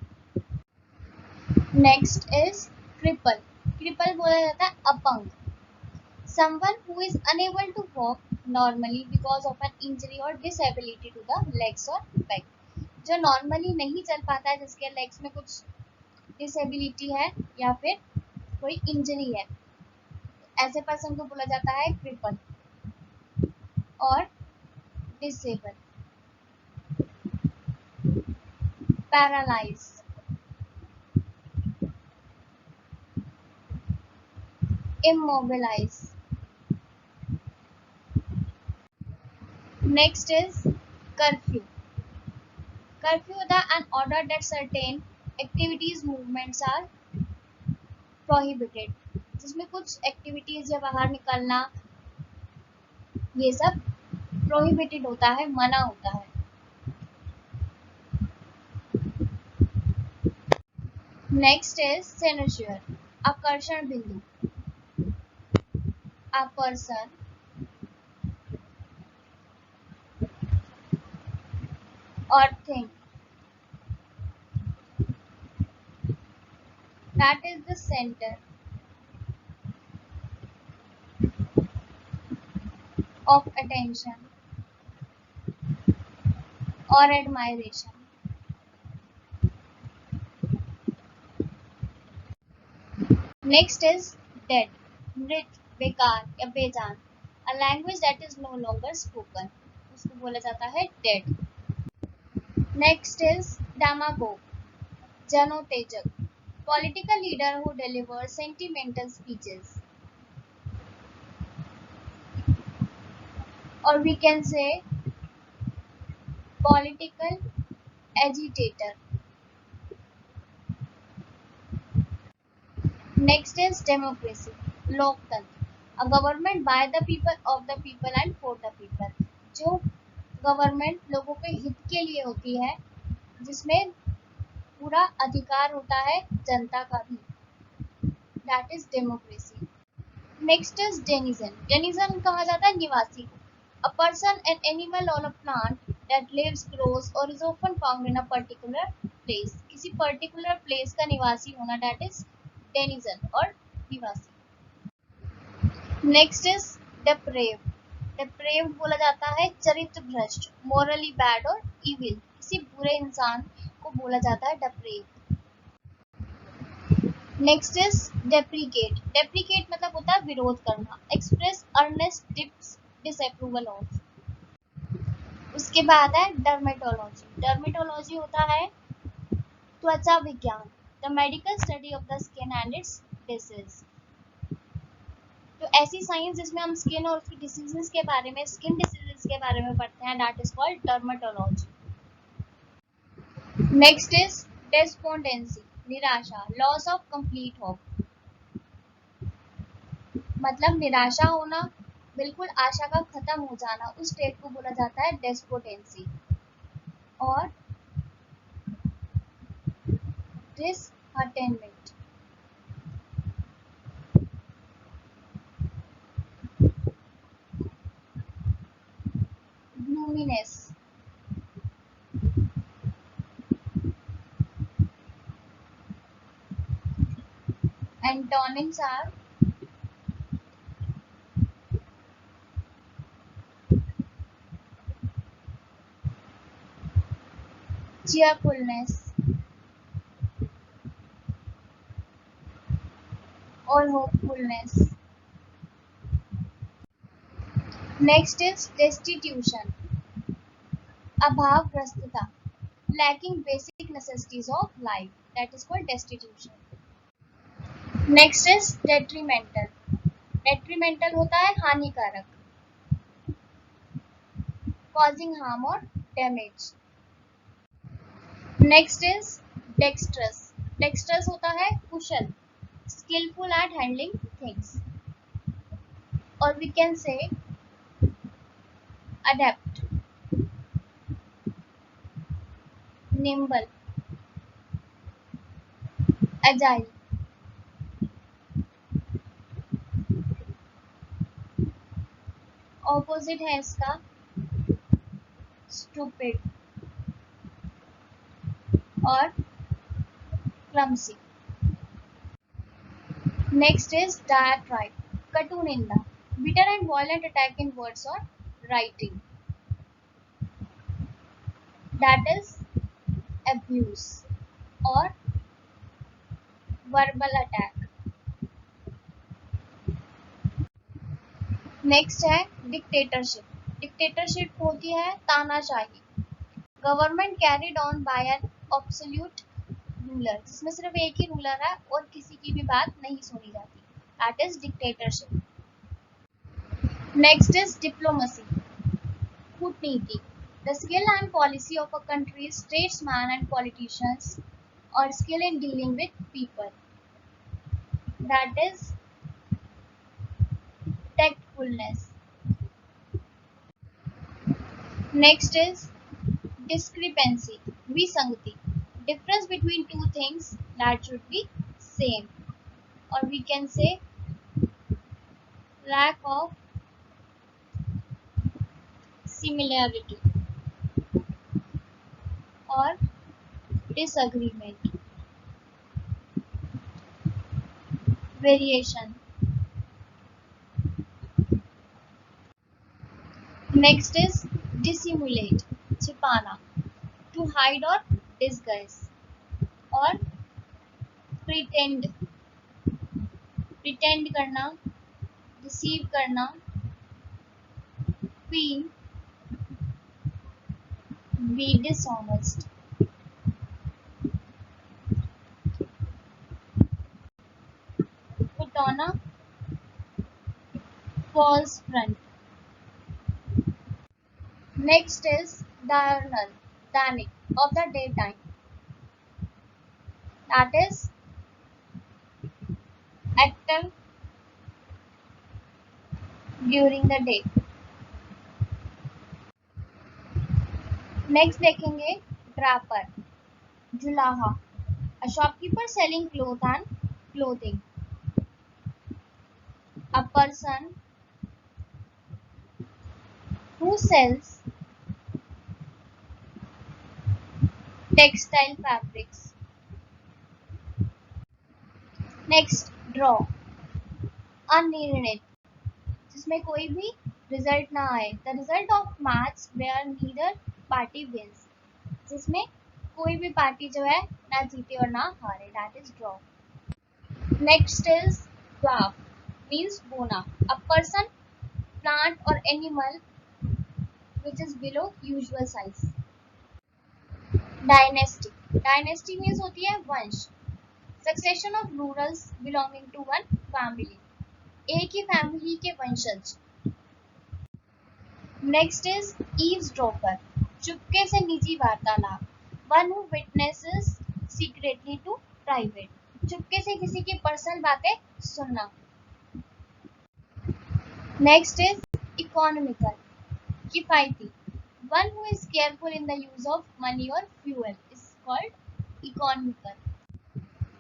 नेक्स्ट इज क्रिपल, क्रिपल बोला जाता है अपंग, someone who is unable to walk normally because of an injury or disability to the legs or back, जो नॉर्मली नहीं चल पाता है, जिसके लेग्स में कुछ डिसेबिलिटी है या फिर कोई इंजरी है, ऐसे पर्सन को बोला जाता है क्रिपल और disable. Paralyse, immobilize. Next is curfew. Curfew is an order that certain activities, movements are prohibited. जिसमें कुछ एक्टिविटीज या बाहर निकलना ये सब प्रोहिबिटेड होता है, मना होता है। नेक्स्ट इज सेनेचुर, आकर्षण बिंदु, a person or thing that is the center of attention or admiration. Next is dead, मृत, बेकार या बेजान, a language that is no longer spoken, उसको बोला जाता है dead. Next is demagogue, जनोतेजक, political leader who delivers sentimental speeches, or we can say political agitator. Next is democracy, लोकतंत्र, a government by the people, of the people and for the people, जो government लोगों के हित के लिए होती है, जिसमें पूरा अधिकार होता है जनता का भी, that is democracy. Next is denizen, denizen कहा जाता है निवासी को, a person, an animal or a plant that lives, grows or is often found in a particular place, किसी particular place का निवासी होना, that is denizen और निवासी. नेक्स्ट इज depraved, depraved बोला जाता है चरित्र भ्रष्ट, morally bad और evil, किसी बुरे इंसान को बोला जाता है depraved. Next is deprecate, deprecate मतलब होता है विरोध करना, express earnest disapproval of. उसके बाद है dermatology, dermatology होता है त्वचा विज्ञान, the medical study of the skin and its disease, तो ऐसी साइंस जिसमें हम स्किन और उसकी डिसीजेस के बारे में, स्किन डिसीजेस के बारे में पढ़ते हैं, that is called dermatology. Next is despondency, निराशा, लॉस ऑफ कंप्लीट होप, मतलब निराशा होना, बिल्कुल आशा का खत्म हो जाना, उस स्टेट को बोला जाता है डेस्पोंडेंसी. और disheartenment, gloominess, antonyms are cheerfulness, और होपफुलनेस। नेक्स्ट इज डेस्टिट्यूशन, अभावग्रस्तता, lacking basic necessities of life, that is called destitution. Next is detrimental, detrimental होता है हानिकारक, causing harm or damage. Next is dexterous, dexterous होता है कुशल, skillful at handling things, or we can say adept, nimble, agile. Opposite है इसका stupid और clumsy. Next is डायट्राइब, कटु निंदा, bitter and violent attack in words or writing, that is abuse or verbal attack. Next है dictatorship, dictatorship होती है तानाशाही, government carried on by an absolute ruler, जिसमें सिर्फ एक ही रूलर है और किसी की भी बात नहीं सुनी जाती, that is dictatorship. Next is diplomacy, कूटनीति, the skill and policy of a country's statesman and politicians और skill in dealing with people, that is tactfulness. Next is discrepancy, विसंगति, difference between two things that should be same, or we can say lack of similarity or disagreement. Variation. Next is dissimulate, छिपाना, to hide or disguise, or pretend, pretend करना, deceive करना, be dishonest. Put on a false front. Next is diurnal, Dainik, of the daytime, that is active during the day. Next देखेंगे Draper, जुलाहा, a shopkeeper selling clothes and clothing, a person who sells textile fabrics. Next draw, अनिर्णित, जिसमें कोई भी result ना आए, the result of match where neither party wins, जिसमें कोई भी पार्टी जो है ना जीते और ना हारे, that is draw. Next is dwarf, means बोना, a person, plant or animal which is below usual size. Dynasty, dynasty means होती है वंश, succession of rulers belonging to one family, एक ही फैमिली के वंशज. Next is eavesdropper, चुपके से निजी वार्तालाप, one who witnesses secretly to private, चुपके से किसी की पर्सनल बातें सुनना. Next is economical, किफायती, one who is careful in the use of money or fuel is called economical.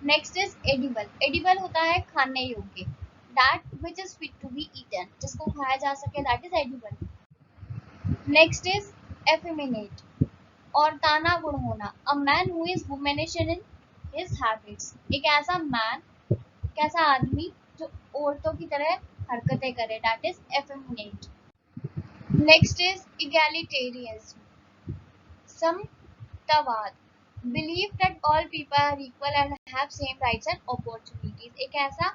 Next is edible, edible होता है खाने योग्य, that which is fit to be eaten, जिसको खाया जा सके, that is edible. Next is effeminate, और ताना गुण होना, a man who is womanish in his habits, एक ऐसा man, कैसा आदमी जो औरतों की तरह हरकतें करे, that is effeminate. Next is egalitarianism, समतावाद, believe that all people are equal and have same rights and opportunities, एक ऐसा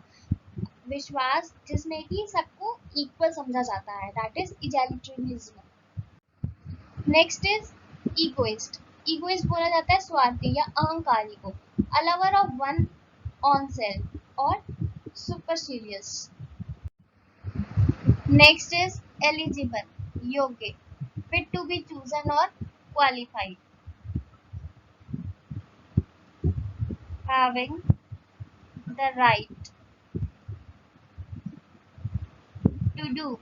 विश्वास जिसमें कि सबको इक्वल समझा जाता है, that is egalitarianism. Next is egoist. Egoist बोला जाता है स्वार्थी या अहंकारी को, a lover of one own self और सुपरसीरियस। नेक्स्ट इज एलिजिबल, योग्य, फिट टू बी चूजन और qualified, having the right to do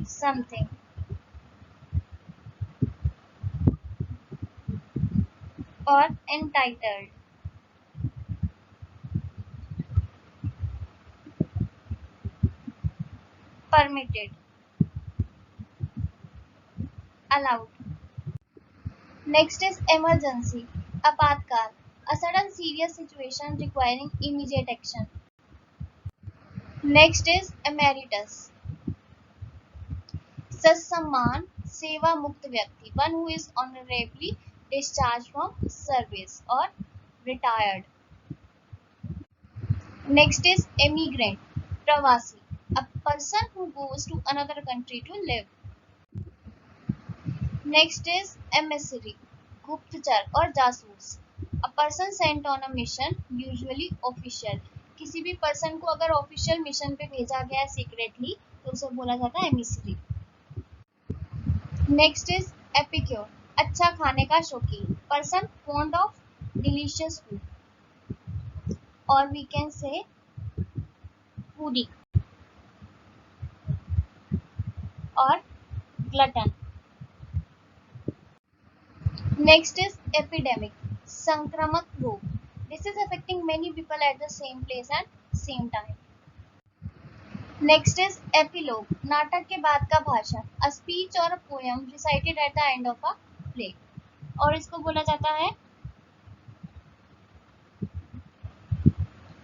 something, और entitled, permitted, allowed. Next is emergency, आपातकाल, a sudden serious situation requiring immediate action. Next is emeritus, सत्सम्मान सेवा मुक्त व्यक्ति, one who is honorably discharged from service or retired. Next is emigrant, प्रवासी, a person who goes to another country to live. Next is emissary, गुप्तचर और जासूस, a person sent on a mission, usually official. किसी भी person को अगर official mission पे भेजा गया है सीक्रेटली तो उसे बोला जाता है एमिसरी. नेक्स्ट इज एपिक्योर, अच्छा खाने का शौकीन, person fond of delicious food, और वी कैन से फूडी. और ग्लटन. Next is epidemic, संक्रामक रोग. This is affecting many people at the same place and same time. Next is epilogue, नाटक के बाद का भाषण, a speech or a poem recited at the end of a play. और इसको बोला जाता है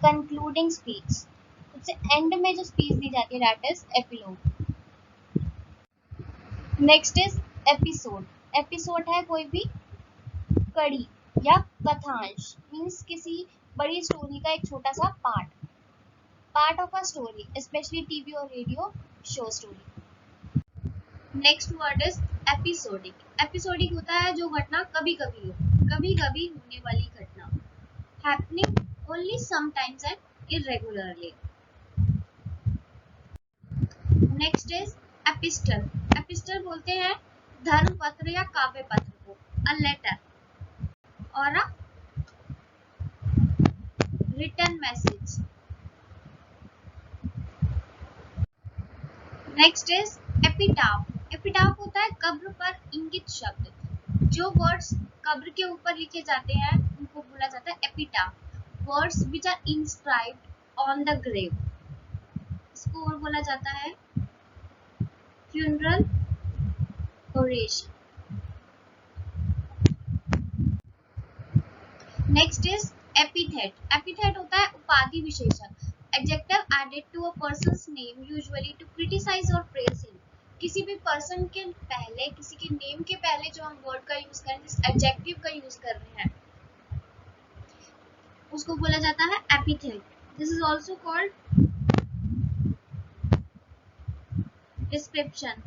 concluding speech. उससे एंड में जो स्पीच दी जाती है that is epilogue. Next is episode. Episode है कोई भी कड़ी या कथांश, मीन्स किसी बड़ी स्टोरी का एक छोटा सा part of a story, specially TV और radio show story. Next word is episodic. Episodic होता है जो घटना कभी कभी होने वाली घटना, happening only sometimes and irregularly. Next is epistle. Epistle बोलते हैं धर्म पत्र या काव्य पत्र को, अ लेटर और a written message. Next is epitaph. Epitaph होता है कब्र पर इंगित शब्द, जो वर्ड्स कब्र के ऊपर लिखे जाते हैं उनको बोला जाता है epitaph. Words which are inscribed on the grave, इसको और बोला जाता है funeral oration. Next is epithet. Epithet होता है उपाधि विशेषण, adjective added to a person's name usually to criticise और प्रेज हिम. किसी भी पर्सन के पहले, किसी के नेम के पहले जो हम वर्ड का यूज कर रहे हैं, जिस एडजेक्टिव का यूज कर रहे हैं, उसको बोला जाता है epithet. This is also called description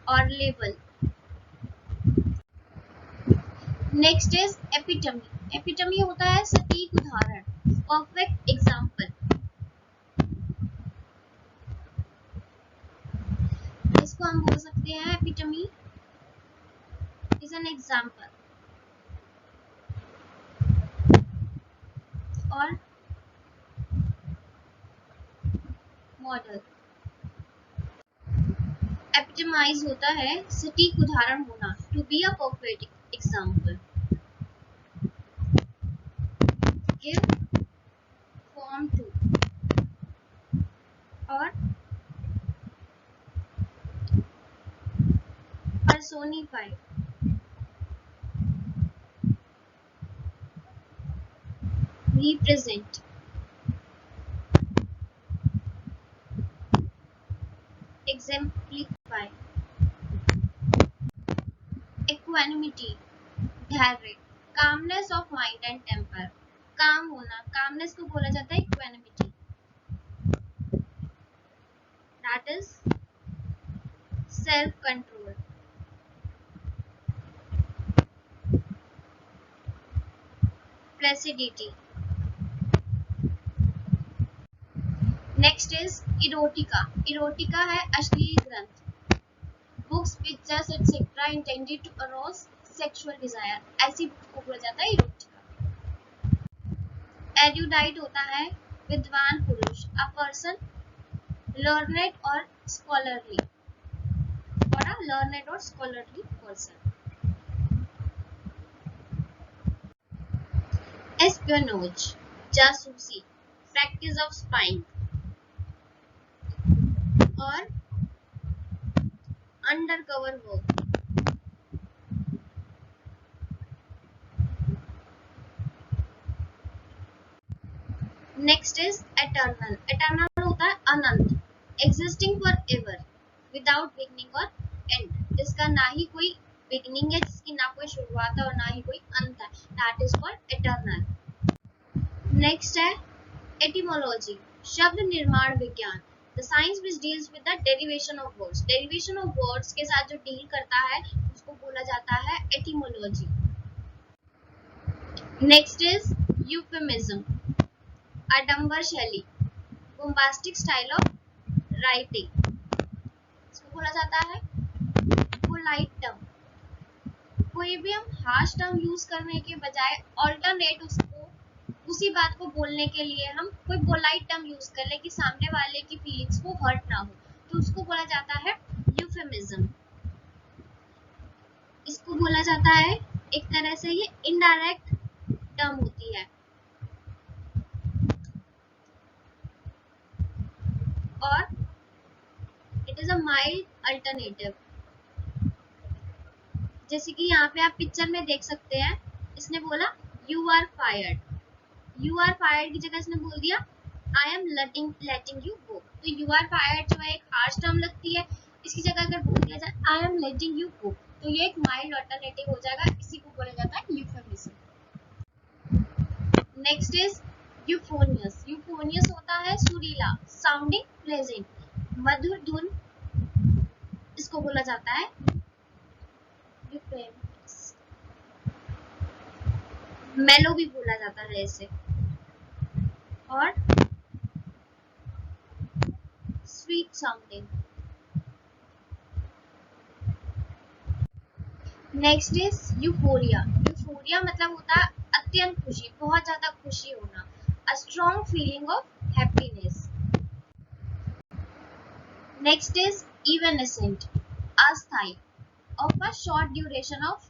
और label. Next is epitome. Epitome होता है सटीक उदाहरण, परफेक्ट एग्जाम्पल. इसको हम बोल सकते हैं एपिटमी इज एन एग्जाम्पल और मॉडल. एपिटमाइज होता है सटीक उदाहरण होना, to be a perfect example. Give form to और पर्सोनिफाई. रिप्रेजेंट. exemplify. Equanimity, धैर्य. Calmness of mind and temper, calm होना, कामनेस को बोला जाता है equanimity, that is self control. Placidity. Next is erotica, erotica है अश्लील ग्रंथ, books pictures etcetera intended to arouse sexual desire, ऐसी बुक्स को बोला जाता है इरोटिका। एरुडाइट होता है विद्वान पुरुष, a person learned or scholarly, or a learned or scholarly person. Espionage, जासूसी, practice of spying, और undercover work। Next is eternal, eternal होता है अनंत, existing forever, without beginning or end, जिसका ना ही कोई beginning है, जिसकी ना कोई शुरुआत है और ना ही कोई अंत है, that is called eternal। Next है एटिमोलॉजी, शब्द निर्माण विज्ञान, the science which deals with the derivation of words, derivation of words के साथ जो डील करता है उसको बोला जाता है एटिमोलॉजी। नेक्स्ट इज यूफेमिज्म, आडंबर शैली, बोम्बास्टिक स्टाइल ऑफ राइटिंग, इसको बोला जाता है पोलाइट टर्म, कोई भी हम हार्श टर्म यूज करने के बजाय ऑल्टरनेट उसको उसी बात को बोलने के लिए हम कोई पोलाइट टर्म यूज कर ले कि सामने वाले की फीलिंग्स को हर्ट ना हो, तो उसको बोला जाता है यूफेमिज्म। इसको बोला जाता है एक तरह से ये इनडायरेक्ट टर्म होती है, और it is a mild alternative. जैसे कि यहाँ पे आप पिक्चर में देख सकते हैं, इसने बोला you are fired, you are fired की जगह इसने बोल दिया I am letting you go, तो यू आर फायर्ड जो है एक हार्श टर्म लगती है, इसकी जगह अगर बोल दिया जाए I am letting you go, तो ये एक माइल्ड अल्टरनेटिव हो जाएगा, इसी को बोला जाता है यूफेमिज्म। नेक्स्ट इज यूफोनियस, यूफोनियस होता है सुरीला, साउंडिंग प्लेजेंट, मधुर धुन, इसको बोला जाता है यूफेमियस। मेलो भी बोला जाता है इसे, और sweet sounding. Next is euphoria, euphoria मतलब होता है अत्यंत खुशी, बहुत ज्यादा खुशी होना, a strong feeling of happiness. Next is evanescent, अस्थायी, of a short duration of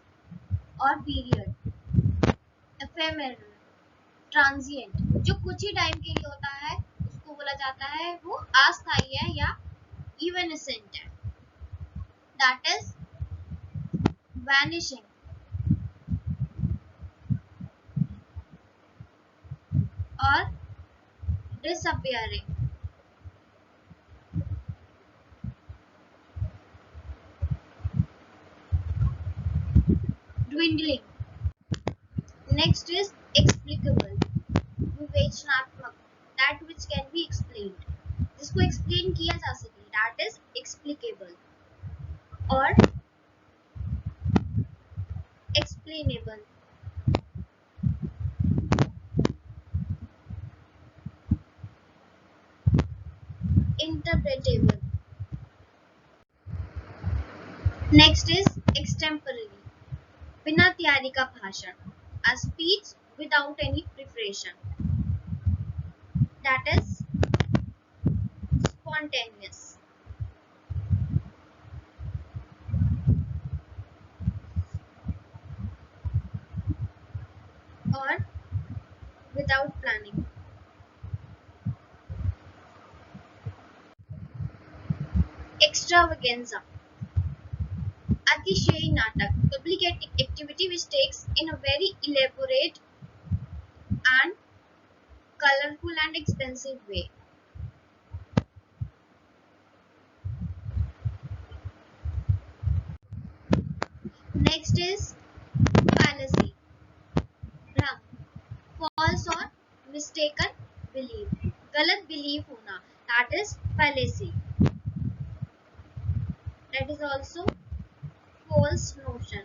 और पीरियड, एफेमेरल, ट्रांजिएंट, जो कुछ ही टाइम के लिए होता है उसको बोला जाता है वो अस्थायी है या इवेनेसेंट है, दैट इज vanishing, और disappearing। dwindling। Next is explicable, विवेचनात्मक, that which can be explained, जिसको एक्सप्लेन किया जा सके, that is explicable, और explainable। interpretable। Next is extemporary, बिना तैयारी का भाषण, a speech without any preparation, that is spontaneous। और without planning। extravaganza, अतिशयी नाटक, public activity which takes in a very elaborate and colorful and expensive way। Next is fallacy, false और mistaken belief, गलत belief होना, that is fallacy, that is also false notion.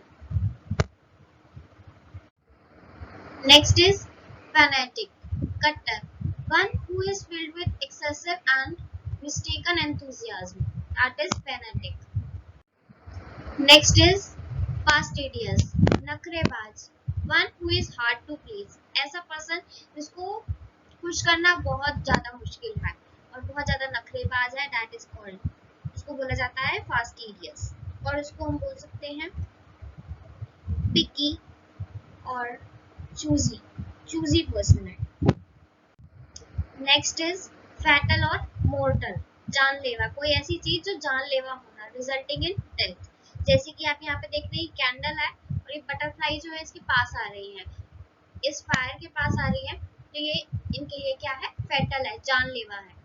Next is fanatic, cutter, one who is filled with excessive and mistaken enthusiasm, that is fanatic. Next is fastidious, नखरेबाज, one who is hard to please, ऐसा person जिसको खुश करना बहुत ज्यादा मुश्किल है और बहुत ज्यादा नखरेबाज है, that is called, इसको बोला जाता है fastidious, और इसको हम बोल सकते हैं picky और choosy person है. नेक्स्ट इज फैटल और मोर्टल, जानलेवा, कोई ऐसी चीज जो जानलेवा होना, रिजल्टिंग इन डेथ, जैसे कि आप यहाँ पे देख रहे हैं कैंडल है और ये बटरफ्लाई जो है इसके पास आ रही है, इस फायर के पास आ रही है, तो ये इनके लिए क्या है, फैटल है, जानलेवा है.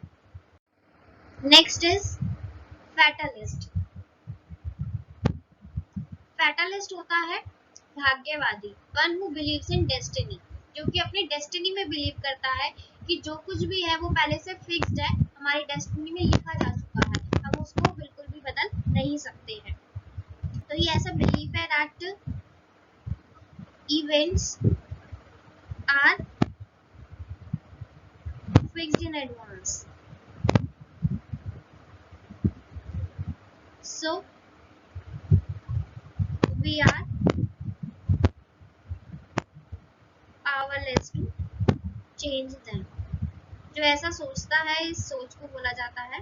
नेक्स्ट इज फैटलिस्ट, फैटलिस्ट होता है भाग्यवादी, one who believes in destiny, जो कि अपनी डेस्टिनी में बिलीव करता है कि जो कुछ भी है वो पहले से फिक्स्ड है, हमारी डेस्टिनी में लिखा जा चुका है, हम उसको बिल्कुल भी बदल नहीं सकते हैं. तो ये ऐसा बिलीफ है that events are fixed in advance. So we are powerless to change them. जो ऐसा सोचता है इस सोच को बोला जाता है,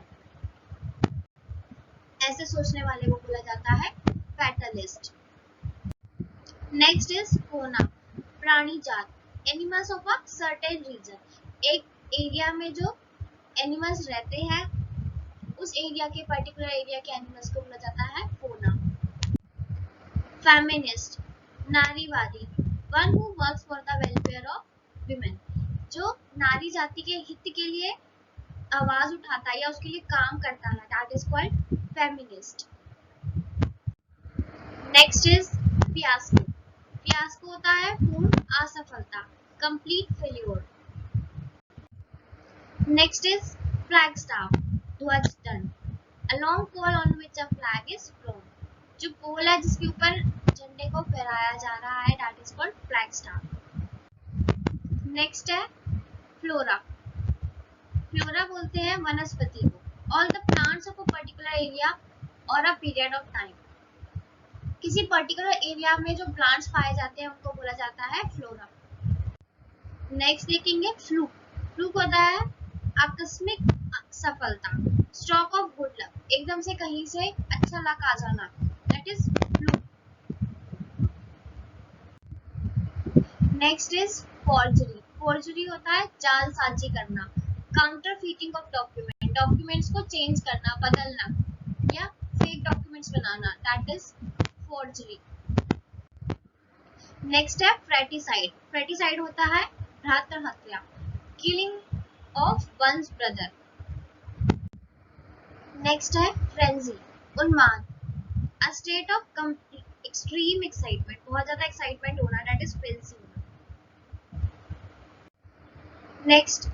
ऐसे सोचने वाले को बोला जाता है फैटलिस्ट. नेक्स्ट इज फोना, प्राणी जात, animals of a certain region, एक एरिया में जो एनिमल्स रहते हैं उस एरिया के पर्टिकुलर एरिया के एनिमल्स को बोला जाता है फोना. फेमिनिस्ट, नारीवादी, one who works for the welfare of women, जो नारी जाति के हित के लिए आवाज उठाता है या उसके लिए काम करता है, that is called feminist. Next is fiasco, fiasco होता है पूर्ण असफलता, complete failure. Next is flag staff, ध्वज दंड, a long pole on which a flag is flown, जो पोल है जिसके ऊपर झंडे को फहराया जा रहा है, that is called flag staff. Next है फ्लोरा, फ्लोरा बोलते हैं वनस्पति को, all the plants of a particular area or a period of time, किसी पर्टिकुलर एरिया में जो प्लांट्स पाए जाते हैं उनको बोला जाता है फ्लोरा. नेक्स्ट देखेंगे फ्लूक, फ्लूक होता है आकस्मिक सफलता, स्ट्रोक ऑफ गुड लक, एकदम से कहीं से अच्छा लक आ जाना, that is fluke. Next is forgery, forgery होता है जालसाजी करना, काउंटरफीटिंग ऑफ डॉक्यूमेंट, डॉक्यूमेंट्स को चेंज करना, बदलना या फेक डॉक्यूमेंट्स बनाना, दैट इज फॉर्जरी. नेक्स्ट है फ्रेटिसाइड, फ्रेटिसाइड होता है भ्रातृ हत्या, killing of one's brother. Next है फ्रेंजी, उन्माद, a state of extreme excitement, बहुत ज्यादा एक्साइटमेंट होना, दैट इज फ्रेंजी होना. नेक्स्ट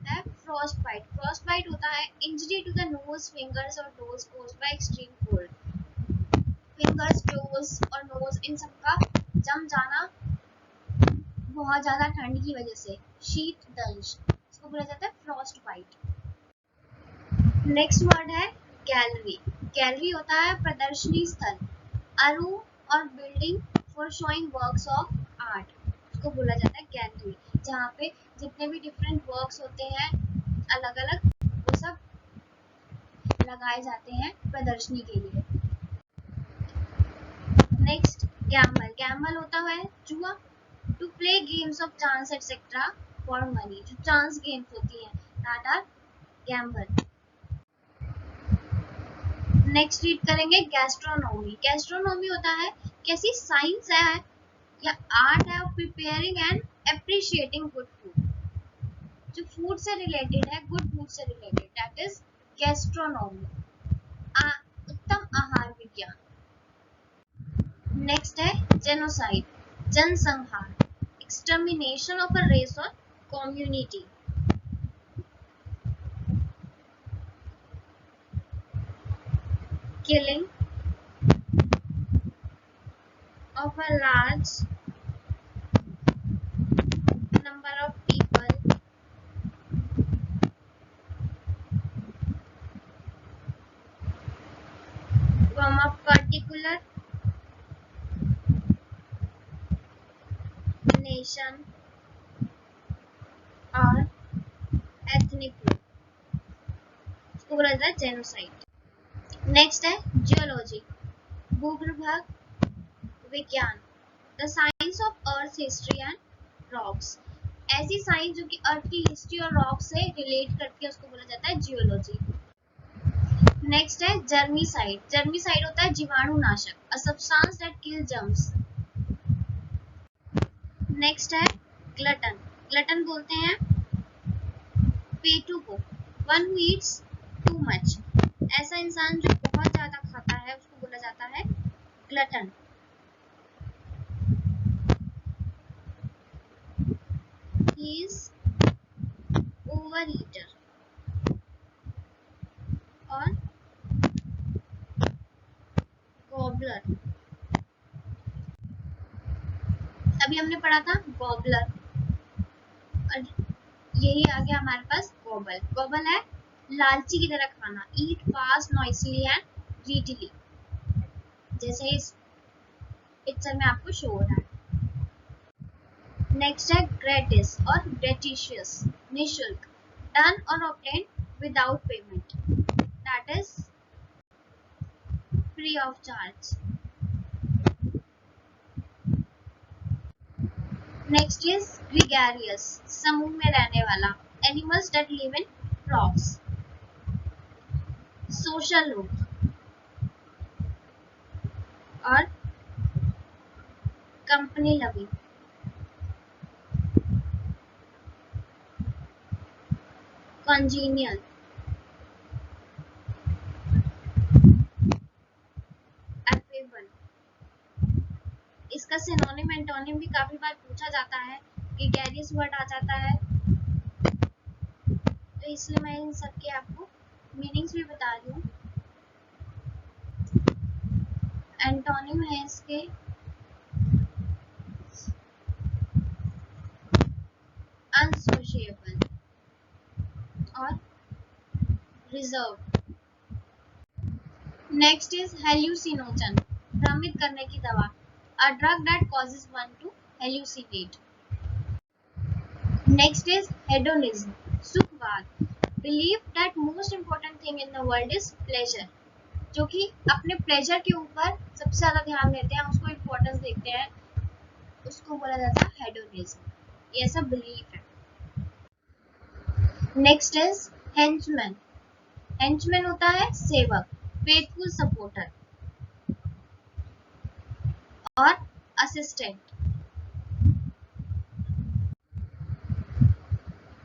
है फ्रॉस्ट बाइट, फ्रॉस्ट बाइट होता है injury to the nose, fingers और toes caused by extreme cold, fingers, toes और नोज इन सब का जम जाना बहुत ज्यादा ठंड की वजह से, शीतदंश, इसको बोला जाता है फ्रॉस्ट बाइट. नेक्स्ट वर्ड है गैलरी, गैलरी होता है प्रदर्शनी स्थल, अ रूम और building for showing works of art, इसको बोला जाता है गैलरी, जहाँ पे जितने भी डिफरेंट वर्क्स होते हैं अलग अलग, वो सब लगाए जाते हैं प्रदर्शनी के लिए. नेक्स्ट गैम्बल, गैम्बल होता है जुआ, to play games of chance etcetera for money, जो चांस गेम्स होती हैं, that are gamble. Next read करेंगे गैस्ट्रोनॉमी, गैस्ट्रोनॉमी होता है कैसी साइंस है या आर्ट है of preparing and appreciating good food, जो फूड से रिलेटेड है, गुड फूड से रिलेटेड, दैट इज गैस्ट्रोनॉमी, उत्तम आहार विज्ञान. नेक्स्ट है जेनोसाइड, जनसंहार, extermination of a race or community. Killing of a large number of people from a particular nation or ethnic group, इसको बोला जाता है जेनोसाइड। नेक्स्ट है जियोलॉजी, भूगर्भ विज्ञान, the science of earth history and rocks, ऐसी science जो कि अर्थ की हिस्ट्री और रॉक से रिलेट करती है उसको बोला जाता है जियोलॉजी। नेक्स्ट है जर्मीसाइड, जर्मीसाइड होता है जीवाणुनाशक, a substance that kill germs. Next है ग्लटन, ग्लटन बोलते हैं पेटू को, one who eats too much, ऐसा इंसान जो बहुत ज्यादा खाता है उसको बोला जाता है glutton. He is over eater और गॉबलर, अभी हमने पढ़ा था गॉबलर और यही आ गया हमारे पास गॉबल। गॉबल है लालची की तरह खाना, ईट फास्ट नॉइसली एंड ग्रीडीली, जैसे इस पिक्चर में आपको शो हो रहा है। नेक्स्ट है ग्रेटिस और ग्रेटिशियस, निःशुल्क, डन और obtain without payment, that is free of charge. Next is gregarious, समूह में रहने वाला, animals that live in flocks, social लोग और कंपनी लविंग। कॉन्जीनियल, अफेबल, इसका सिनोनिम एंटोनिम भी काफी बार पूछा जाता है, ग्रीगैरियस वर्ड आ जाता है, तो इसलिए मैं इन सब के आपको मीनिंग्स भी बता रही हूँ। एंटोनिम है इसके अनसोशिएबल और रिजर्व। नेक्स्ट इज हेल्यूसिनोजन, भ्रमित करने की दवा, a drug that causes one to hallucinate. Next is hedonism, सुखवाद, believe that most important thing in the world is pleasure, जो कि अपने प्लेजर के ऊपर सबसे ज्यादा ध्यान देते हैं, उसको इम्पोर्टेंस देते हैं, उसको बोला जाता है हेडोनिज्म, ये ऐसा बिलीफ है। नेक्स्ट इज हेंचमैन, हेंचमैन होता है सेवक, फेथफुल सपोर्टर और असिस्टेंट।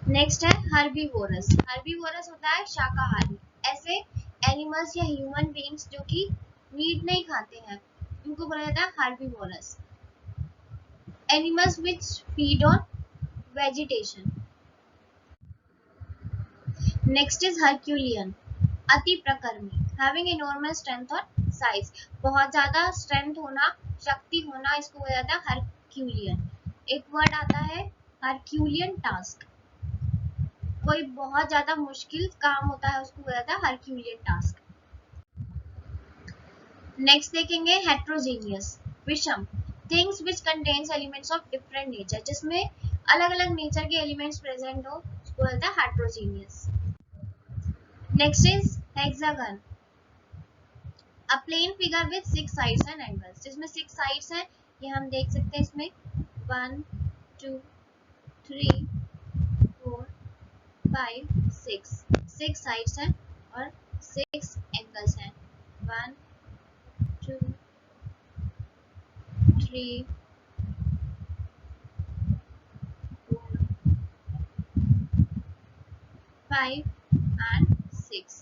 नेक्स्ट है हर्बीवोरस, हर्बीवोरस होता है शाकाहारी, ऐसे एनिमल्स या ह्यूमन बीइंग्स जो कि मीट नहीं खाते हैं उनको बोला जाता है herbivorous. Animals which feed on vegetation. Next is Herculean, अति प्रकर्मी, हैविंग एनॉर्मस स्ट्रेंथ और साइज, बहुत ज्यादा स्ट्रेंथ होना, शक्ति होना, इसको बोला जाता है हर्क्यूलियन। एक वर्ड आता है हर्क्यूलियन टास्क, कोई बहुत ज्यादा मुश्किल काम होता है उसको बोला जाता है हर्क्यूलियन टास्क। नेक्स्ट देखेंगे हेट्रोजीनियस, विषम, things which contains elements of different nature, जिसमें अलग अलग नेचर के एलिमेंट्स प्रेजेंट हो उसको बोला जाता है heterogeneous. Next is hexagon, a plane figure with 6 sides and angles, जिसमें 6 साइड्स हैं, ये हम देख सकते हैं इसमें 1 2 3 4 5 6 साइड्स हैं और 6 एंगल्स हैं, 1 2 3 4 5 and 6.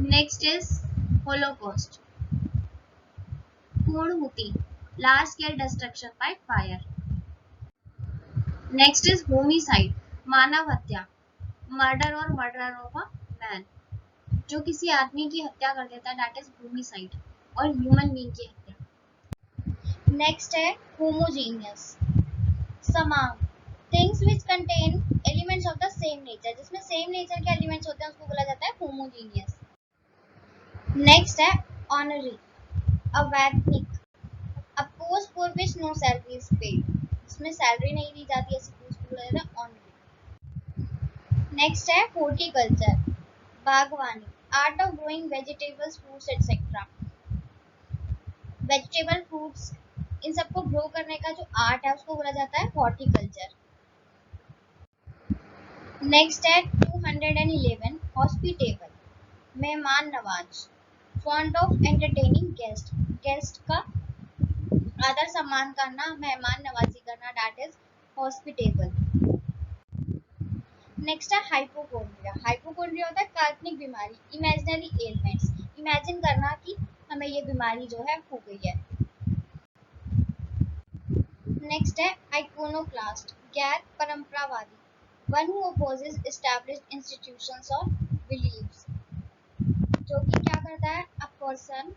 Next is होलोकॉस्ट, पूर्णहुति, large scale destruction by fire. Next is homicide, मानव हत्या, मर्डर और मर्डर ऑफ अ मैन, जो किसी आदमी की हत्या कर देता है, दैट इज होमिसाइड, और ह्यूमन बीइंग की हत्या। नेक्स्ट है होमोजीनियस, समान, things which contain elements of the same nature, जिसमें सेम नेचर के एलिमेंट्स होते हैं उसको बोला जाता है होमोजीनियस। नेक्स्ट है ऑनरी, अवैतनिक, a post for which no salary is paid, जिसमें सैलरी नहीं दी जाती, ऐसी पोस्ट को बोला जाता है ऑनरी। नेक्स्ट है हॉर्टिकल्चर, बागवानी, art of growing vegetables, fruits etcetera, vegetable, fruits, इन सबको ग्रो करने का जो आर्ट है उसको बोला जाता है हॉर्टिकल्चर। नेक्स्ट है 211, हॉस्पिटेबल, मेहमान Nawaz, fond of entertaining guest, guest का आदर सम्मान करना, मेहमान नवाजी करना, दैट इज हॉस्पिटेबल। नेक्स्ट है हाइपोकोंड्रिया, हाइपोकोंड्रिया होता है काल्पनिक बीमारी, इमेजिनरी एलिमेंट्स, इमेजिन करना कि हमें ये बीमारी जो है हो गई है। नेक्स्ट है आइकोनोक्लास्ट, गैर परंपरावादी, one who opposes established institutions और बिलीव्स, जो कि क्या करता है, a person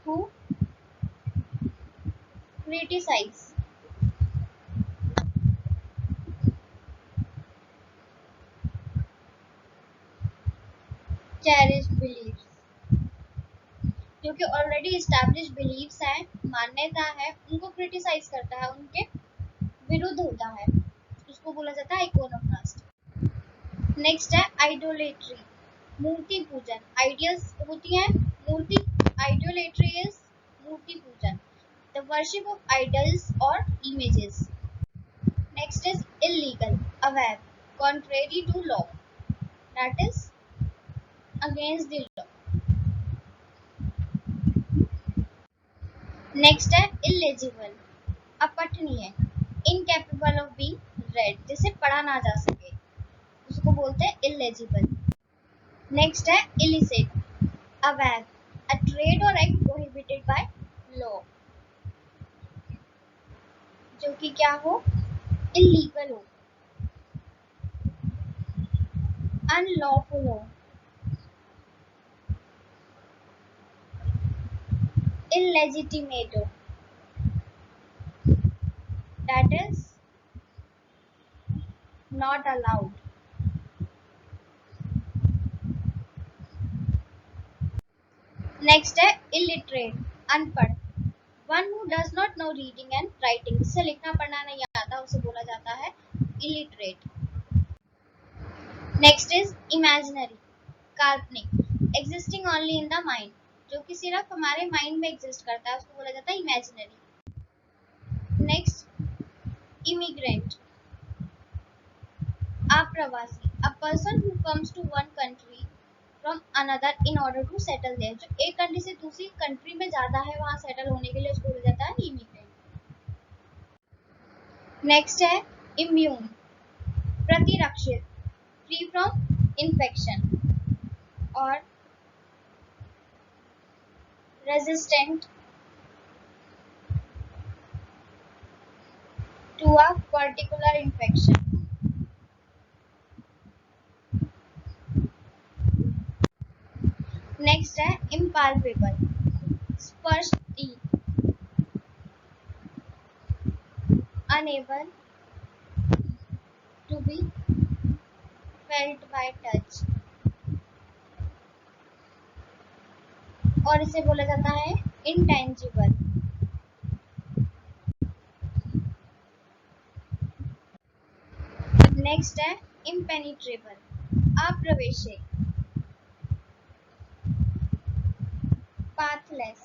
who criticise cherished beliefs, जो कि ऑलरेडी एस्टैब्लिश बिलीव्स हैं, मान्यता है, उनको क्रिटिसाइज करता है, उनके विरुद्ध होता है, उसको बोला जाता है आइकोनोक्लास्ट। नेक्स्ट है आइडोलेट्री, मूर्ति पूजन, आइडियल्स होती हैं मूर्ति, आइडोलेट्री इज मूर्ति पूजन, द वर्शिप ऑफ आइडल्स और इमेजेस। नेक्स्ट इज इलीगल, अवैध, contrary to law, that is against the law. Next है इलेजिबल, अपठनीय, इनकैपेबल ऑफ बीइंग रेड, जिसे पढ़ा ना जा सके, उसको बोलते हैं इलेजिबल। नेक्स्ट है इलिसिट, अवैध, अ ट्रेड और एक्ट प्रोहिबिटेड बाय लॉ, जो कि क्या हो, इलीगल हो, अनलॉफुल हो, illegitimate हो, that is not allowed. Next है illiterate, अनपढ़, one who does not know reading and writing, जिसे लिखना पढ़ना नहीं आता उसे बोला जाता है illiterate. नेक्स्ट इज imaginary, काल्पनिक, existing only in the mind, जो कि सिर्फ हमारे माइंड में एग्जिस्ट करता है, उसको बोला जाता है imaginary. नेक्स्ट immigrant, अप्रवासी, a person who comes to one country from another in order to settle there, जो एक कंट्री से दूसरी कंट्री में जाता है वहां सेटल होने के लिए, उसको बोला जाता है इमिग्रेंट। नेक्स्ट है इम्यून, प्रतिरक्षित, फ्री फ्रॉम इन्फेक्शन और resistant to a particular infection. Next है इम्पाल्पेबल, स्पर्शनीय, unable to be felt by touch, और इसे बोला जाता है intangible। नेक्स्ट है impenetrable, अप्रवेश्य, pathless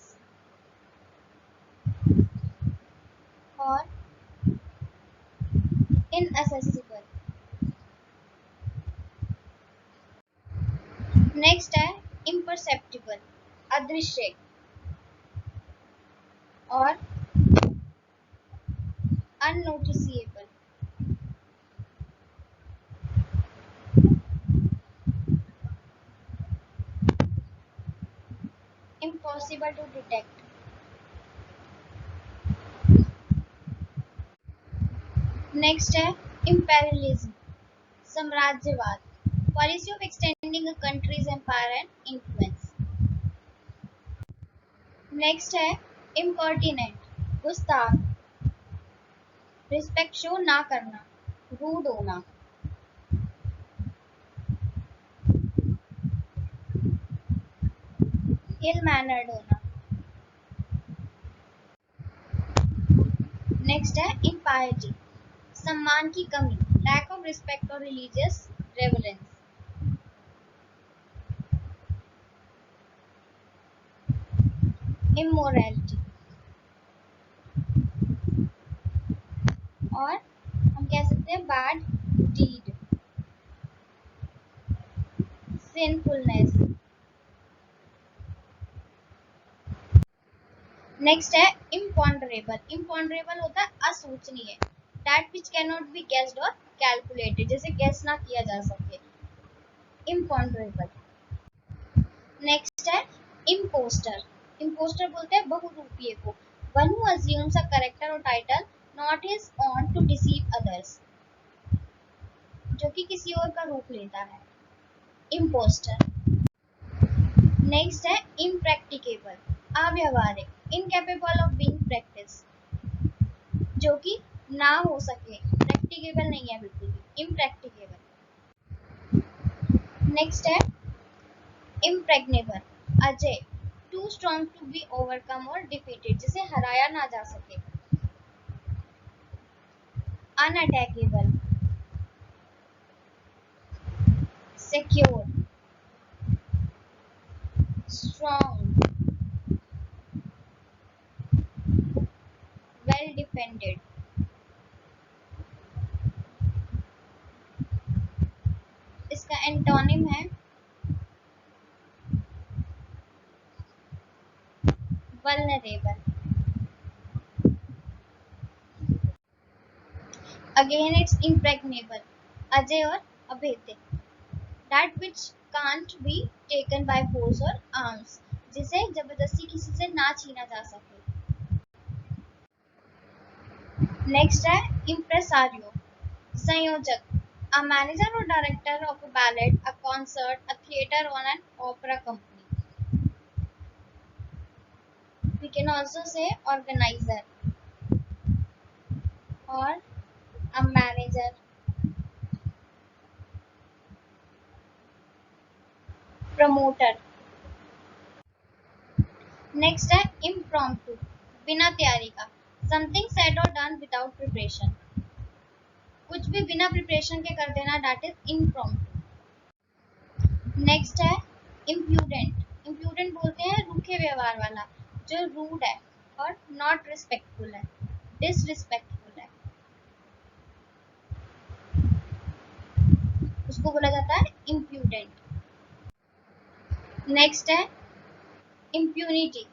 और inaccessible। नेक्स्ट है imperceptible, अदृश्य और unnoticeable। impossible to detect. Next है imperialism, साम्राज्यवाद, policy of extending a country's empire and influence. Next है impertinent, गुस्ताख, रिस्पेक्ट शो ना करना, रूड होना. इल मैनर्ड होना. नेक्स्ट है impiety, सम्मान की कमी, लैक ऑफ रिस्पेक्ट और रिलीजियस रेवरेंस. इमोरलिटी, और हम कह सकते हैं बैड डीड, सिंफुलनेस. नेक्स्ट है इम्पॉन्डरेबल, इम्पॉन्डरेबल होता है असूचनीय, that which can not be guessed or calculated, जैसे गेस ना किया जा सके, इम्पॉन्डरेबल. नेक्स्ट है इम्पोस्टर, इम्पोस्टर बोलते हैं बहुरूपिये को, one who assumes a character or title not his own to deceive others, जो कि किसी और का रूप लेता है, इम्पोस्टर. नेक्स्ट है इम्प्रैक्टिकेबल, अव्यवहारिक, इनकैपेबल ऑफ बीइंग प्रैक्टिस, जो कि ना हो सके, प्रैक्टिकेबल नहीं है बिल्कुल भी, इम्प्रैक्टिकेबल. नेक्स्ट है इम्प्रेग्नेबल, अजय, too strong to be overcome or defeated, जिसे हराया ना जा सके, unattackable, secure, strong, well defended. इसका एंटोनिम है वल्नरेबल. अगेन इट्स इम्प्रेग्नेबल, अजय और अभेद्य, that which can't be taken by force or arms, जिसे जबरदस्ती किसी से ना छीना जा सके. नेक्स्ट है इम्प्रेसारियो, संयोजक, a manager or director of a ballet, a concert, a theater or an opera company. We can also say organizer or a manager. Promoter. Next है impromptu, बिना तैयारी का, something said or done without preparation. कुछ भी बिना preparation के कर देना, that is impromptu. नेक्स्ट है impudent, impudent बोलते हैं रूखे व्यवहार वाला, जो रूड है और नॉट रिस्पेक्टफुल है, डिसरिस्पेक्टफुल है, उसको बोला जाता है impudent. नेक्स्ट है impunity,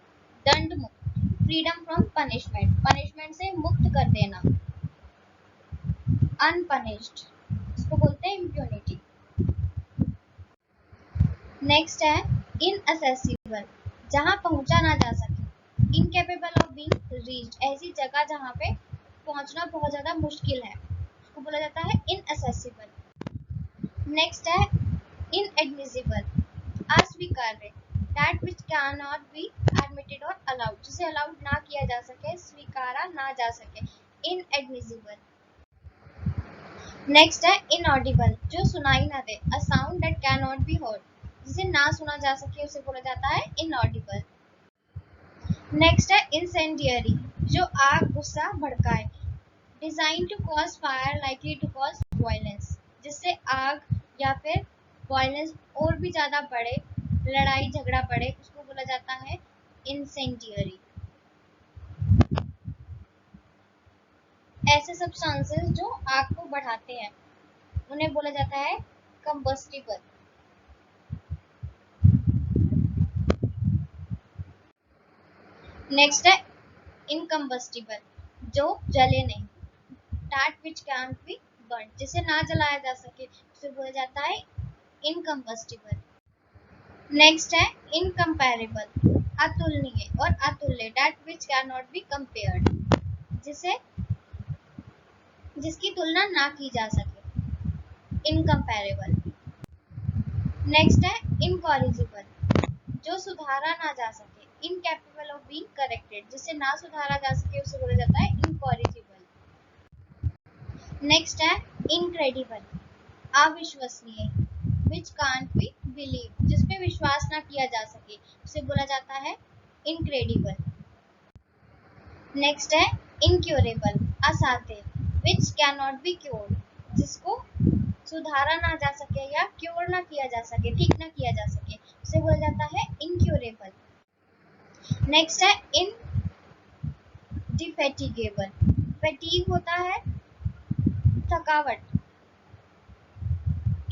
दंड मुक्त, फ्रीडम फ्रॉम पनिशमेंट, पनिशमेंट से मुक्त कर देना, अनपनिश्ड, इसको बोलते हैं impunity. नेक्स्ट है inaccessible, जहां पहुंचा ना जा सके, incapable of being reached, ऐसी जगह जहां पे पहुंचना बहुत ज्यादा मुश्किल है, उसको बोला जाता है inaccessible. नेक्स्ट है inadmissible, अस्वीकार्य, that which cannot be admitted or allowed, जिसे अलाउड ना किया जा सके, स्वीकारा ना जा सके, inadmissible. नेक्स्ट है inaudible, जो सुनाई ना दे, a sound that cannot be heard, जिसे ना सुना जा सके, उसे बोला जाता है inaudible. नेक्स्ट है incendiary, जो आग गुस्सा भड़काए, designed to cause fire likely to cause violence, जिससे आग या फिर वायलेंस और भी ज्यादा बढ़े, लड़ाई झगड़ा बढ़े, उसको बोला जाता है इंसेंडियरी. ऐसे सब्सटेंसेस जो आग को बढ़ाते हैं उन्हें बोला जाता है कंबस्टिबल. नेक्स्ट है इनकम्बस्टिबल, जो जले नहीं, that which can be burn, जिसे ना जलाया जा सके, उसे बोला जाता है इनकम्बस्टिबल. नेक्स्ट है इनकम्पैरेबल, अतुलनीय और अतुल्य, that which can not be compared, जिसकी तुलना ना की जा सके, इनकम्पेरेबल। नेक्स्ट है इनकॉरिजिबल, जो सुधारा ना जा सके, इनकैपेबल ऑफ बीइंग करेक्टेड, जिसे ना सुधारा जा सके उसे बोला जाता है इनकॉरिजिबल। नेक्स्ट है इनक्रेडिबल, अविश्वसनीय, विच कांट बी बिलीव, जिसपे विश्वास ना किया जा सके उसे बोला जाता है इनक्रेडिबल। नेक्स्ट है इनक्योरेबल, असाध्य, विच कैन नॉट बी क्योर्ड, जिसको सुधारा ना जा सके या क्योर ना किया जा सके, ठीक ना किया जा सके उसे बोला जाता है इनक्योरेबल। नेक्स्ट है इनडिफेटिगेबल, फैटीग होता है थकावट,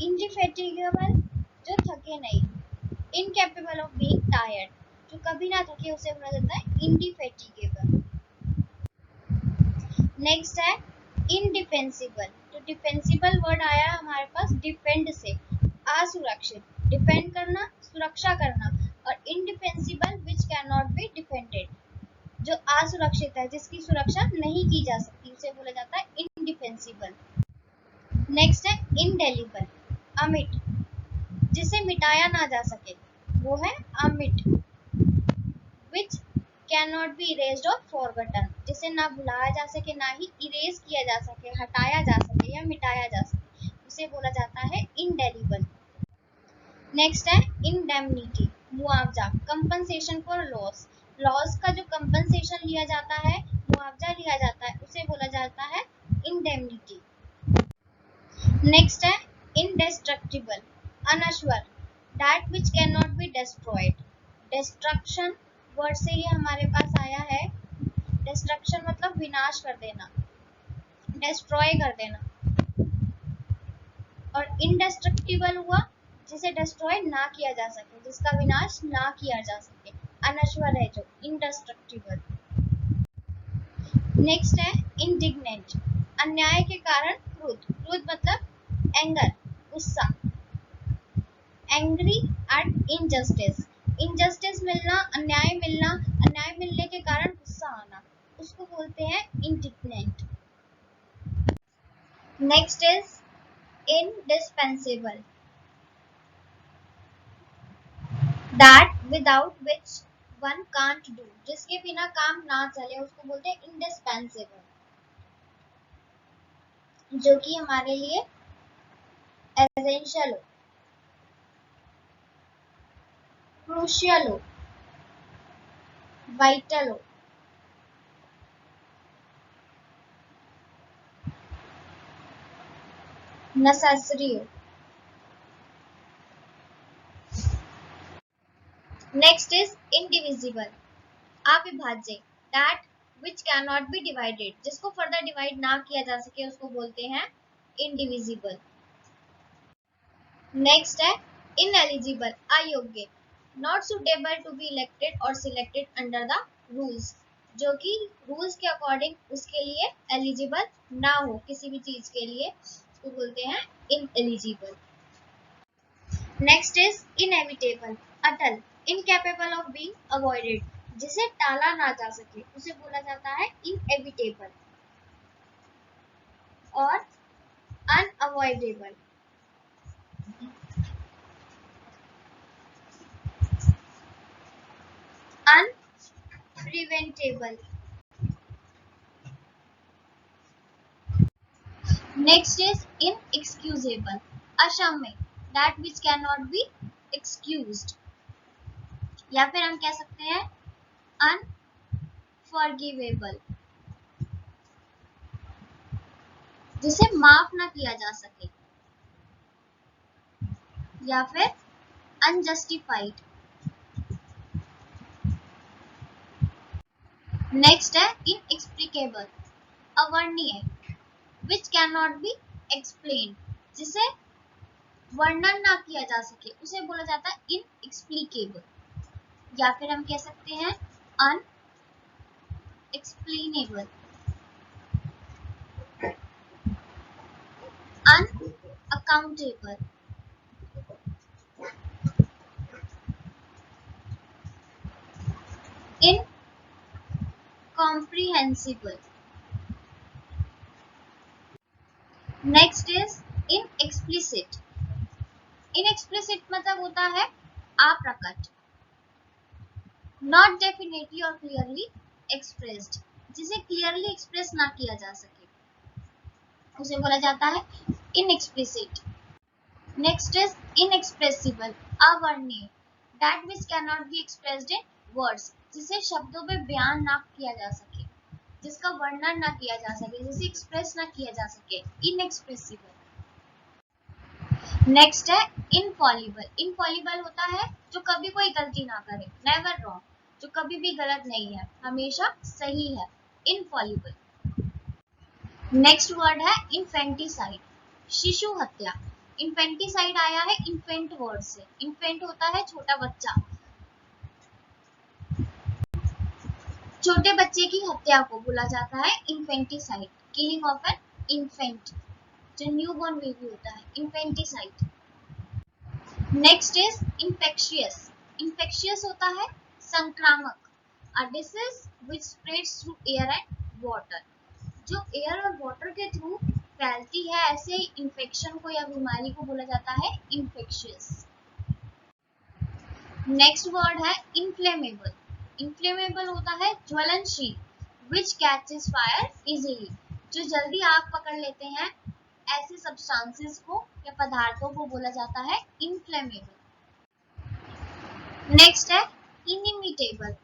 इनडिफेटिगेबल जो थके नहीं, इनकेपेबल ऑफ बीइंग टायर्ड, जो कभी ना थके उसे बोला जाता है इनडिफेटिगेबल। नेक्स्ट है इनडिफेंसिबल, तो डिफेंसिबल वर्ड आया हमारे पास डिफेंड से, असुरक्षित, डिफेंड करना, सुरक्षा करना, और indefensible which can not be defended, जो असुरक्षित है, जिसकी सुरक्षा नहीं की जा सकती उसे बोला जाता है इनडिफेंसिबल। नेक्स्ट है इंडेलिबल, अमिट, जिसे मिटाया ना जा सके वो है अमिट, विच कैन नॉट बी इरेज्ड और फॉरगॉटन, जिसे ना भुलाया जा सके ना ही इरेज किया जा सके, हटाया जा सके या मिटाया जा सके उसे बोला जाता है इंडेलिबल। नेक्स्ट है इंडेमनिटी, मुआवजा, कंपनसेशन फॉर लॉस, लॉस का जो कंपनसेशन लिया जाता है, मुआवजा लिया जाता है उसे बोला जाता है इंडेमनिटी। नेक्स्ट है इंडेस्ट्रक्टिबल, अनश्वर, that which can not be destroyed, destruction word से ही हमारे पास आया है, डिस्ट्रक्शन मतलब विनाश कर देना, डिस्ट्रॉय कर देना, और इंडेस्ट्रक्टिबल हुआ जिसे डिस्ट्रॉय ना किया जा सके, जिसका विनाश ना किया जा सके, अनश्वर है जो इंडेस्ट्रक्टिबल। नेक्स्ट है इंडिग्नेंट, अन्याय के कारण क्रुद्ध, क्रुद्ध मतलब एंगर, गुस्सा, एंग्री एट इनजस्टिस, इनजस्टिस मिलना, अन्याय मिलना, अन्याय मिलने के कारण गुस्सा आना, उसको बोलते हैं indignant. Next is indispensable, that without which one can't do, जिसके बिना काम ना चले उसको बोलते हैं indispensable, जो कि हमारे लिए एसेंशियल हो, क्रूशियल हो, वाइटल हो, नेसेसरी हो। नेक्स्ट इज इंडिविजिबल, अविभाज्य, that which can not be divided, जिसको फर्दर डिवाइड ना किया जा सके उसको बोलते हैं इंडिविजिबल। नेक्स्ट है इनएलिजिबल, अयोग्य, not suitable to be elected और सिलेक्टेड अंडर द रूल्स, जो कि रूल्स के अकॉर्डिंग उसके लिए एलिजिबल ना हो, किसी भी चीज के लिए उसको बोलते हैं ineligible. Next is inevitable, Atal, incapable of being avoided, जिसे टाला ना जा सके उसे बोला जाता है इनएविटेबल, और अनअवॉइडेबल, अनप्रिवेंटेबल। नेक्स्ट इज इनएक्सक्यूजेबल, अक्षम्य, that which can not B excused, या फिर हम कह सकते हैं अनफॉरगिवेबल, जिसे माफ ना किया जा सके, या फिर अनजस्टिफाइड। नेक्स्ट है इनएक्सप्लिकेबल, अवर्णनीय, विच कैन नॉट बी एक्सप्लेन, जिसे वर्णन ना किया जा सके उसे बोला जाता है इनएक्सप्लिकेबल, या फिर हम कह सकते हैं unexplainable, unaccountable. incomprehensible. Next is inexplicit. Inexplicit मतलब होता है अप्रकट, not definitely or clearly expressed. जिसे क्लियरली एक्सप्रेस ना किया जा सके उसे बोला जाता है इनएक्सप्लिसिट. नेक्स्ट इज इनएक्सप्रेसिबल, अवर्णनीय, that which can not be expressed in words. जिसे शब्दों में बयान ना किया जा सके, जिसका वर्णन ना किया जा सके, जिसे एक्सप्रेस ना किया जा सके, इनएक्सप्रेसिबल. नेक्स्ट है इनफॉलिबल. इनफॉलिबल होता है जो कभी कोई गलती ना करे, नेवर रॉन्ग, जो कभी भी गलत नहीं है, हमेशा सही है, इनफॉलिबल. नेक्स्ट वर्ड है इन्फेंटिसाइड, शिशु हत्या. इन्फेंटिसाइड आया है इन्फेंट वर्ड से. इन्फेंट होता है छोटा बच्चा, छोटे बच्चे की हत्या को बोला जाता है infanticide, killing of an infant, जो न्यूबॉर्न बेबी होता है, infanticide. Next is infectious. Infectious होता है संक्रामक, a disease which spreads through air and water. जो एयर और वाटर के थ्रू फैलती है, ऐसे इन्फेक्शन को या बीमारी को बोला जाता है इन्फेक्शियस. नेक्स्ट वर्ड है इन्फ्लेमेबल. इन्फ्लेमेबल होता है ज्वलनशील, विच कैचेस फायर इजीली, जो जल्दी आग पकड़ लेते हैं, ऐसे सब्सटेंसेस को या पदार्थों को बोला जाता है इन्फ्लेमेबल. नेक्स्ट है इनिमिटेबल.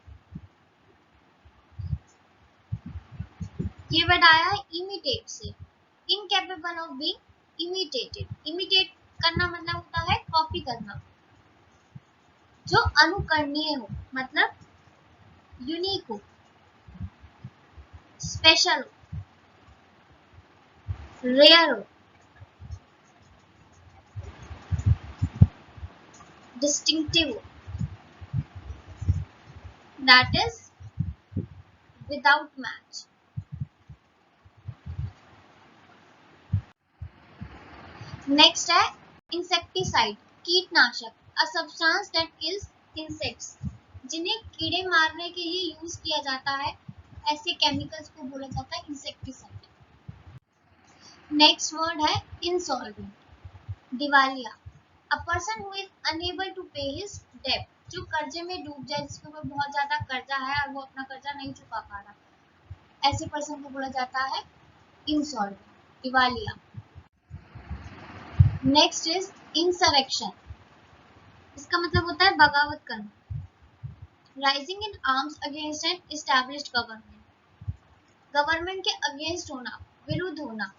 ये वर्ड आया है इमिटेट से, incapable of being imitated. Imitate करना मतलब होता है कॉपी करना, जो अनुकरणीय हो, मतलब यूनिक हो, स्पेशल हो, रेयर हो, डिस्टिंक्टिव हो, that is without match. Next है इंसेक्टिसाइड, कीटनाशक, अ सब्सटेंस दैट किल्स इंसेक्ट्स. जिन्हें कीड़े मारने के लिए यूज किया जाता है, ऐसे केमिकल्स को बोला जाता है इंसेक्टिसाइड. नेक्स्ट वर्ड है इंसॉल्वेंट, दिवालिया, a person who is unable to pay his डेब्ट. जो कर्जे में डूब जाए, जिसके ऊपर बहुत ज्यादा कर्जा है और वो अपना कर्जा नहीं चुका पा रहा, ऐसे पर्सन को बोला जाता है इंसॉल्वेंट, दिवालिया. Next is insurrection. इसका मतलब होता है बगावत करना, rising in arms against an established government. Government के अगेंस्ट होना, विरुद्ध होना.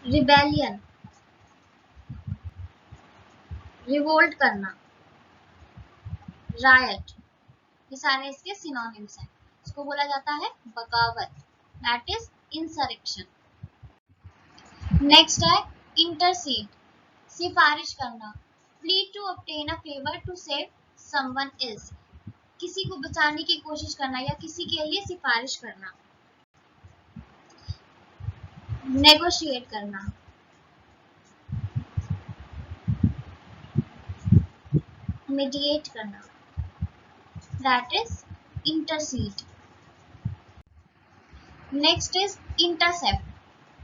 रिबेलियन, रिवोल्ट करना, रायट, ये सारे इसके सिनोनिम्स हैं. इसको बोला जाता है बगावत, दैट इज इंसरेक्शन. नेक्स्ट है इंटरसीड, सिफारिश करना, plead to obtain a favour to save someone else. किसी को बचाने की कोशिश करना या किसी के लिए सिफारिश करना. नेगोशिएट करना, मीडिएट करना, that is intercede. Next is intercept,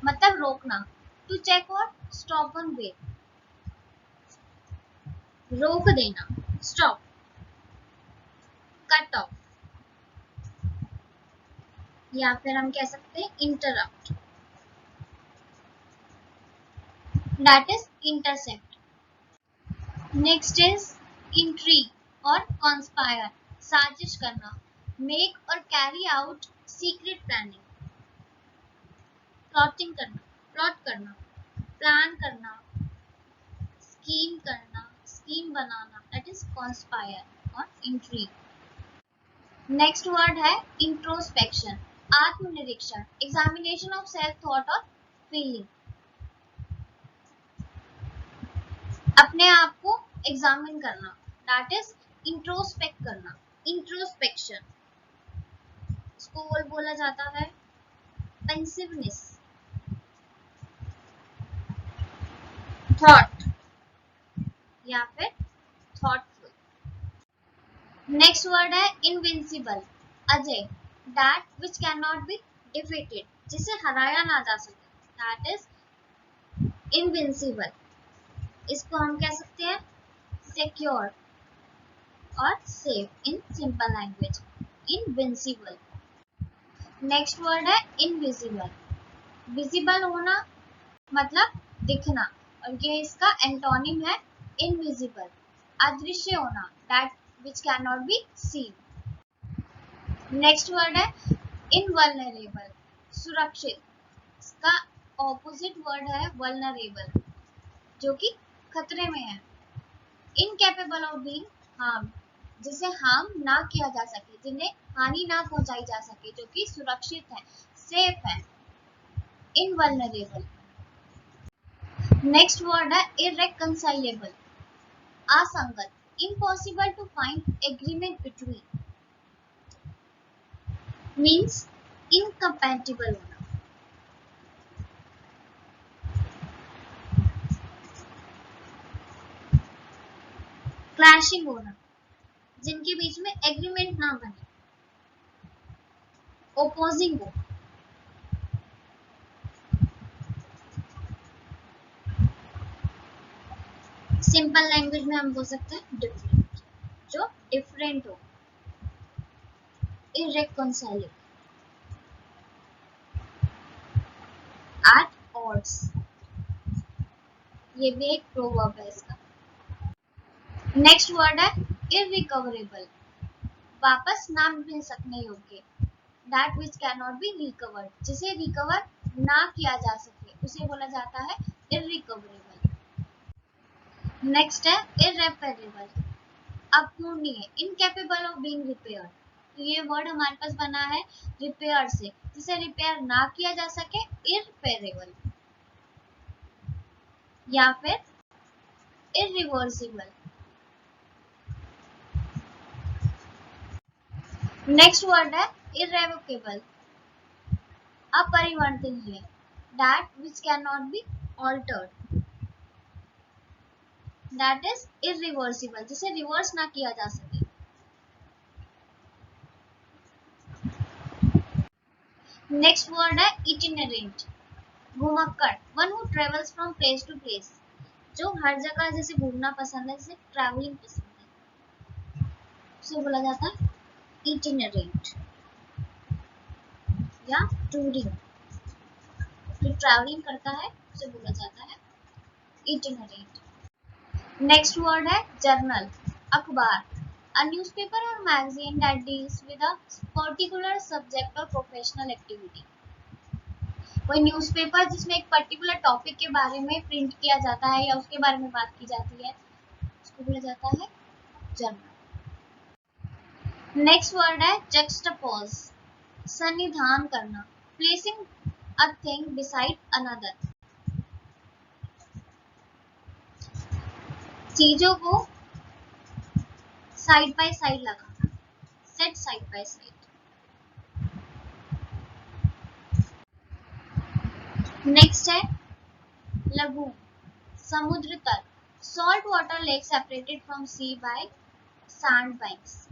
मतलब रोकना, टू चेक और स्टॉप ऑन वे, रोक देना, स्टॉप, कट ऑफ, या फिर हम कह सकते हैं interrupt, that is intercept. Next is intrigue or conspire, साजिश करना, make or carry out secret planning, plotting करना, प्लॉट करना, प्लान करना, स्कीम करना, स्कीम बनाना, that is conspire or intrigue. Next word है इंट्रोस्पेक्शन, आत्मनिरीक्षण, examination of self thought or feeling. अपने आप को एग्जामिन करना, दैट इज इंट्रोस्पेक्ट करना, इंट्रोस्पेक्शन. इसको बोला जाता है पेंसिवनेस, थॉट या फिर थॉटफुल. नेक्स्ट वर्ड है invincible, Ajay, that which can not be defeated, जिसे हराया ना जा सके, दैट इज इनविंसिबल। इसको हम कह सकते हैं सिक्योर और safe in simple language, invincible. Next word है इनविजिबल, विजिबल होना मतलब दिखना, और ये इसका एंटोनिम है इनविजिबल, अदृश्य होना, that which can not be seen. Next word है इनवल्नरेबल, सुरक्षित, इसका ऑपोजिट वर्ड है वल्नरेबल, जो कि खतरे में है। इनकेपेबल ऑफ बीइंग हार्म, जिसे हार्म ना किया जा सके, जिन्हें हानि ना पहुंचाई जा सके, जो कि सुरक्षित है, सेफ है, इनवल्नरेबल। नेक्स्ट वर्ड है इरेकंसाइलेबल, असंगत, impossible to find agreement between, means incompatible होना। क्लैशिंग होना, जिनके बीच में एग्रीमेंट ना बने, ओपोजिंग हो। सिंपल लैंग्वेज में हम बोल सकते हैं डिफरेंट, जो डिफरेंट हो, इरेकंसाइलेबल, एट ऑड्स, ये भी एक प्रोवर्ब है इसका। नेक्स्ट वर्ड है इरिकवरेबल, वापस ना मिल सकने योग्य, that which can not be recovered, जिसे रिकवर ना किया जा सके, उसे बोला जाता है इरिकवरेबल। नेक्स्ट है इरेपरेबल, अपूर्णीय, इनकेपेबल ऑफ बीइंग रिपेयर, तो ये वर्ड हमारे पास बना है रिपेयर से, जिसे रिपेयर ना किया जा सके, इररिपेरेबल, या फिर इरिवर्सिबल। नेक्स्ट वर्ड है इरेवोकेबल, अपरिवर्तनीय, that which can not be altered, that is irreversible, जिसे रिवर्स ना किया जा सके। नेक्स्ट वर्ड है इटिनरेंट, घुमक्कड़, one who travels from place to place, जो हर जगह जैसे घूमना पसंद है, जैसे ट्रैवलिंग पसंद है, उसे बोला जाता है इटिनरेंट या टूरिंग, जो ट्रैवलिंग करता है उसे बोला जाता है इटिनरेंट। नेक्स्ट वर्ड है जर्नल, अखबार, a newspaper or magazine that deals with a particular subject or professional activity, कोई न्यूज़पेपर जिसमें एक पर्टिकुलर टॉपिक के बारे में प्रिंट किया जाता है या उसके बारे में बात की जाती है, उसको बोला जाता है जर्नल। नेक्स्ट वर्ड है juxtapose, सन्निधान करना, placing a thing beside another, चीजों को साइड बाय साइड लगाना, set side by side. Next है लगून, समुद्र तल, salt water lake separated from sea by sand banks,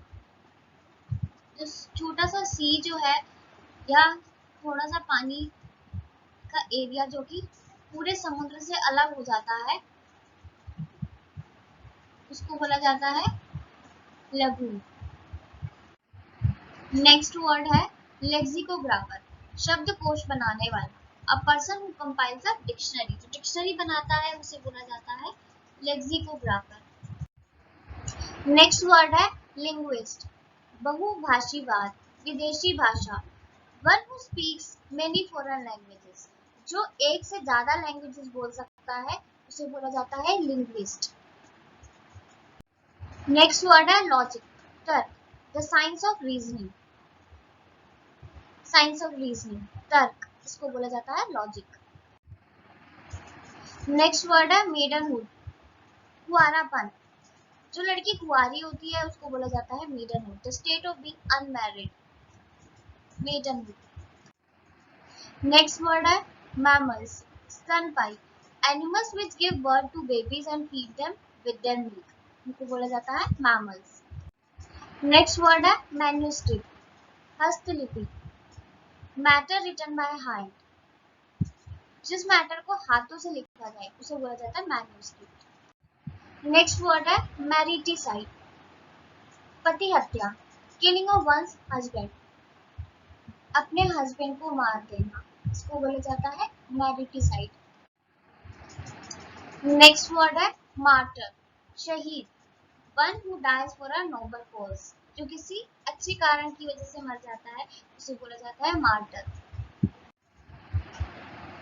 जो छोटा सा सी जो है या थोड़ा सा पानी का एरिया जो कि पूरे समुद्र से अलग हो जाता है, उसको बोला जाता है लगून। नेक्स्ट वर्ड है लेक्सिकोग्राफर, शब्दकोश बनाने वाला, अ person who compiles a dictionary, जो डिक्शनरी बनाता है उसे बोला जाता है लेक्सिकोग्राफर। नेक्स्ट वर्ड है लिंग्विस्ट, बहुभाषीवाद, विदेशी भाषा, one who speaks many foreign languages, जो एक से ज्यादा लैंग्वेजेस बोल सकता है उसे बोला जाता है लिंग्विस्ट। नेक्स्ट वर्ड है लॉजिक, तर्क, the science of reasoning, science of reasoning, तर्क, इसको बोला जाता है लॉजिक। नेक्स्ट वर्ड है मेडनहुड, कुंवारापन, जो लड़की कुंवारी होती है उसको बोला जाता है maidenhood, the state of being unmarried, maidenhood. Next word है मैमल्स, स्तनपायी, animals which give birth to babies and feed them with their milk, इनको बोला जाता है मैमल्स। नेक्स्ट वर्ड है मैन्युस्क्रिप्ट, हस्तलिपि, मैटर रिटन बाय हैंड, जिस मैटर को हाथों से लिखा जाए उसे बोला जाता है मैन्युस्क्रिप्ट। नेक्स्ट वर्ड है मैरिटिसाइड, पति हत्या, किलिंग ऑफ वंस हस्बैंड, अपने हस्बैंड को मार देना, इसको बोला जाता है मैरिटिसाइड। नेक्स्ट वर्ड है मार्टर, शहीद, one who dies for a noble cause, जो किसी अच्छे कारण की वजह से मर जाता है उसे बोला जाता है मार्टर।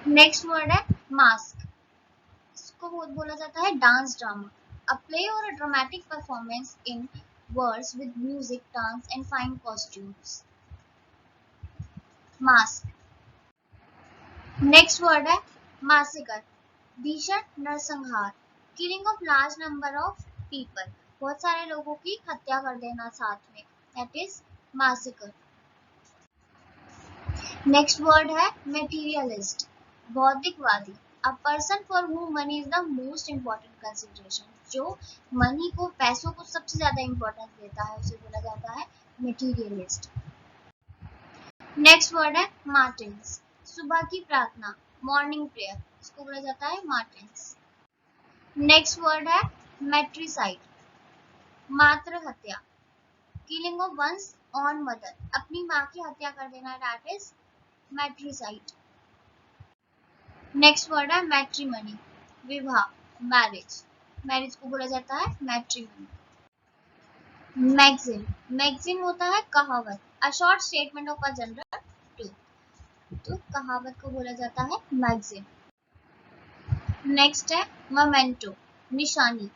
नेक्स्ट वर्ड है मास्क, इसको बोला जाता है dance drama, a play or a dramatic performance in words with music, dance and fine costumes, masque. Next word है मासिकर, भीषण नरसंहार, killing of large number of people, बहुत सारे लोगों की हत्या कर देना साथ में, that is massacre. Next word है मेटीरियलिस्ट, बौद्धिकवादी, a person for whom money is the most important consideration, जो मनी को, पैसों को सबसे ज्यादा इंपॉर्टेंस देता है उसे बोला जाता है मेटीरियलिस्ट। नेक्स्ट वर्ड है मार्टिन्स, सुबह की प्रार्थना, मॉर्निंग प्रेयर, इसको बोला जाता है मार्टिन्स। नेक्स्ट वर्ड है मैट्रिसाइड, मातृ हत्या, killing of one's own mother, अपनी माँ की हत्या कर देना, that is matricide. Next word है मैट्रिमनी, विवाह, मैरिज, मैरिज को बोला जाता है मैट्रिमनी। मैगजीन, मैगजीन होता है कहावत, a short statement of a general truth, तो कहावत को बोला जाता है मैगजीन। नेक्स्ट है मोमेंटो, निशानी,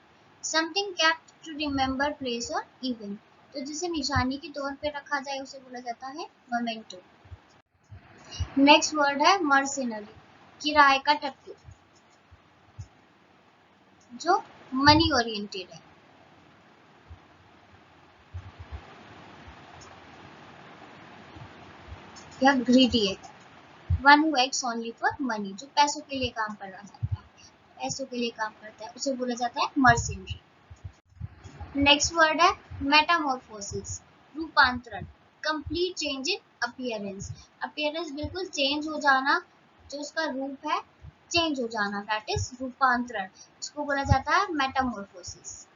something kept to remember place और इवेंट, तो जिसे निशानी के तौर पे रखा जाए उसे बोला जाता है मोमेंटो। नेक्स्ट वर्ड है मर्सिनरी, किराए का टट्टू, जो मनी ओरिएंटेड है। या ग्रीडी है, one who acts only for money, जो पैसों के लिए काम कर रहा है, पैसों के लिए काम करता है उसे बोला जाता है मर्सिनरी। नेक्स्ट वर्ड है मेटामॉर्फोसिस, रूपांतरण, complete change in appearance, appearance बिल्कुल चेंज हो जाना, जो उसका रूप है चेंज हो जाना, दैट इज रूपांतरण, इसको बोला जाता है मेटामॉर्फोसिस।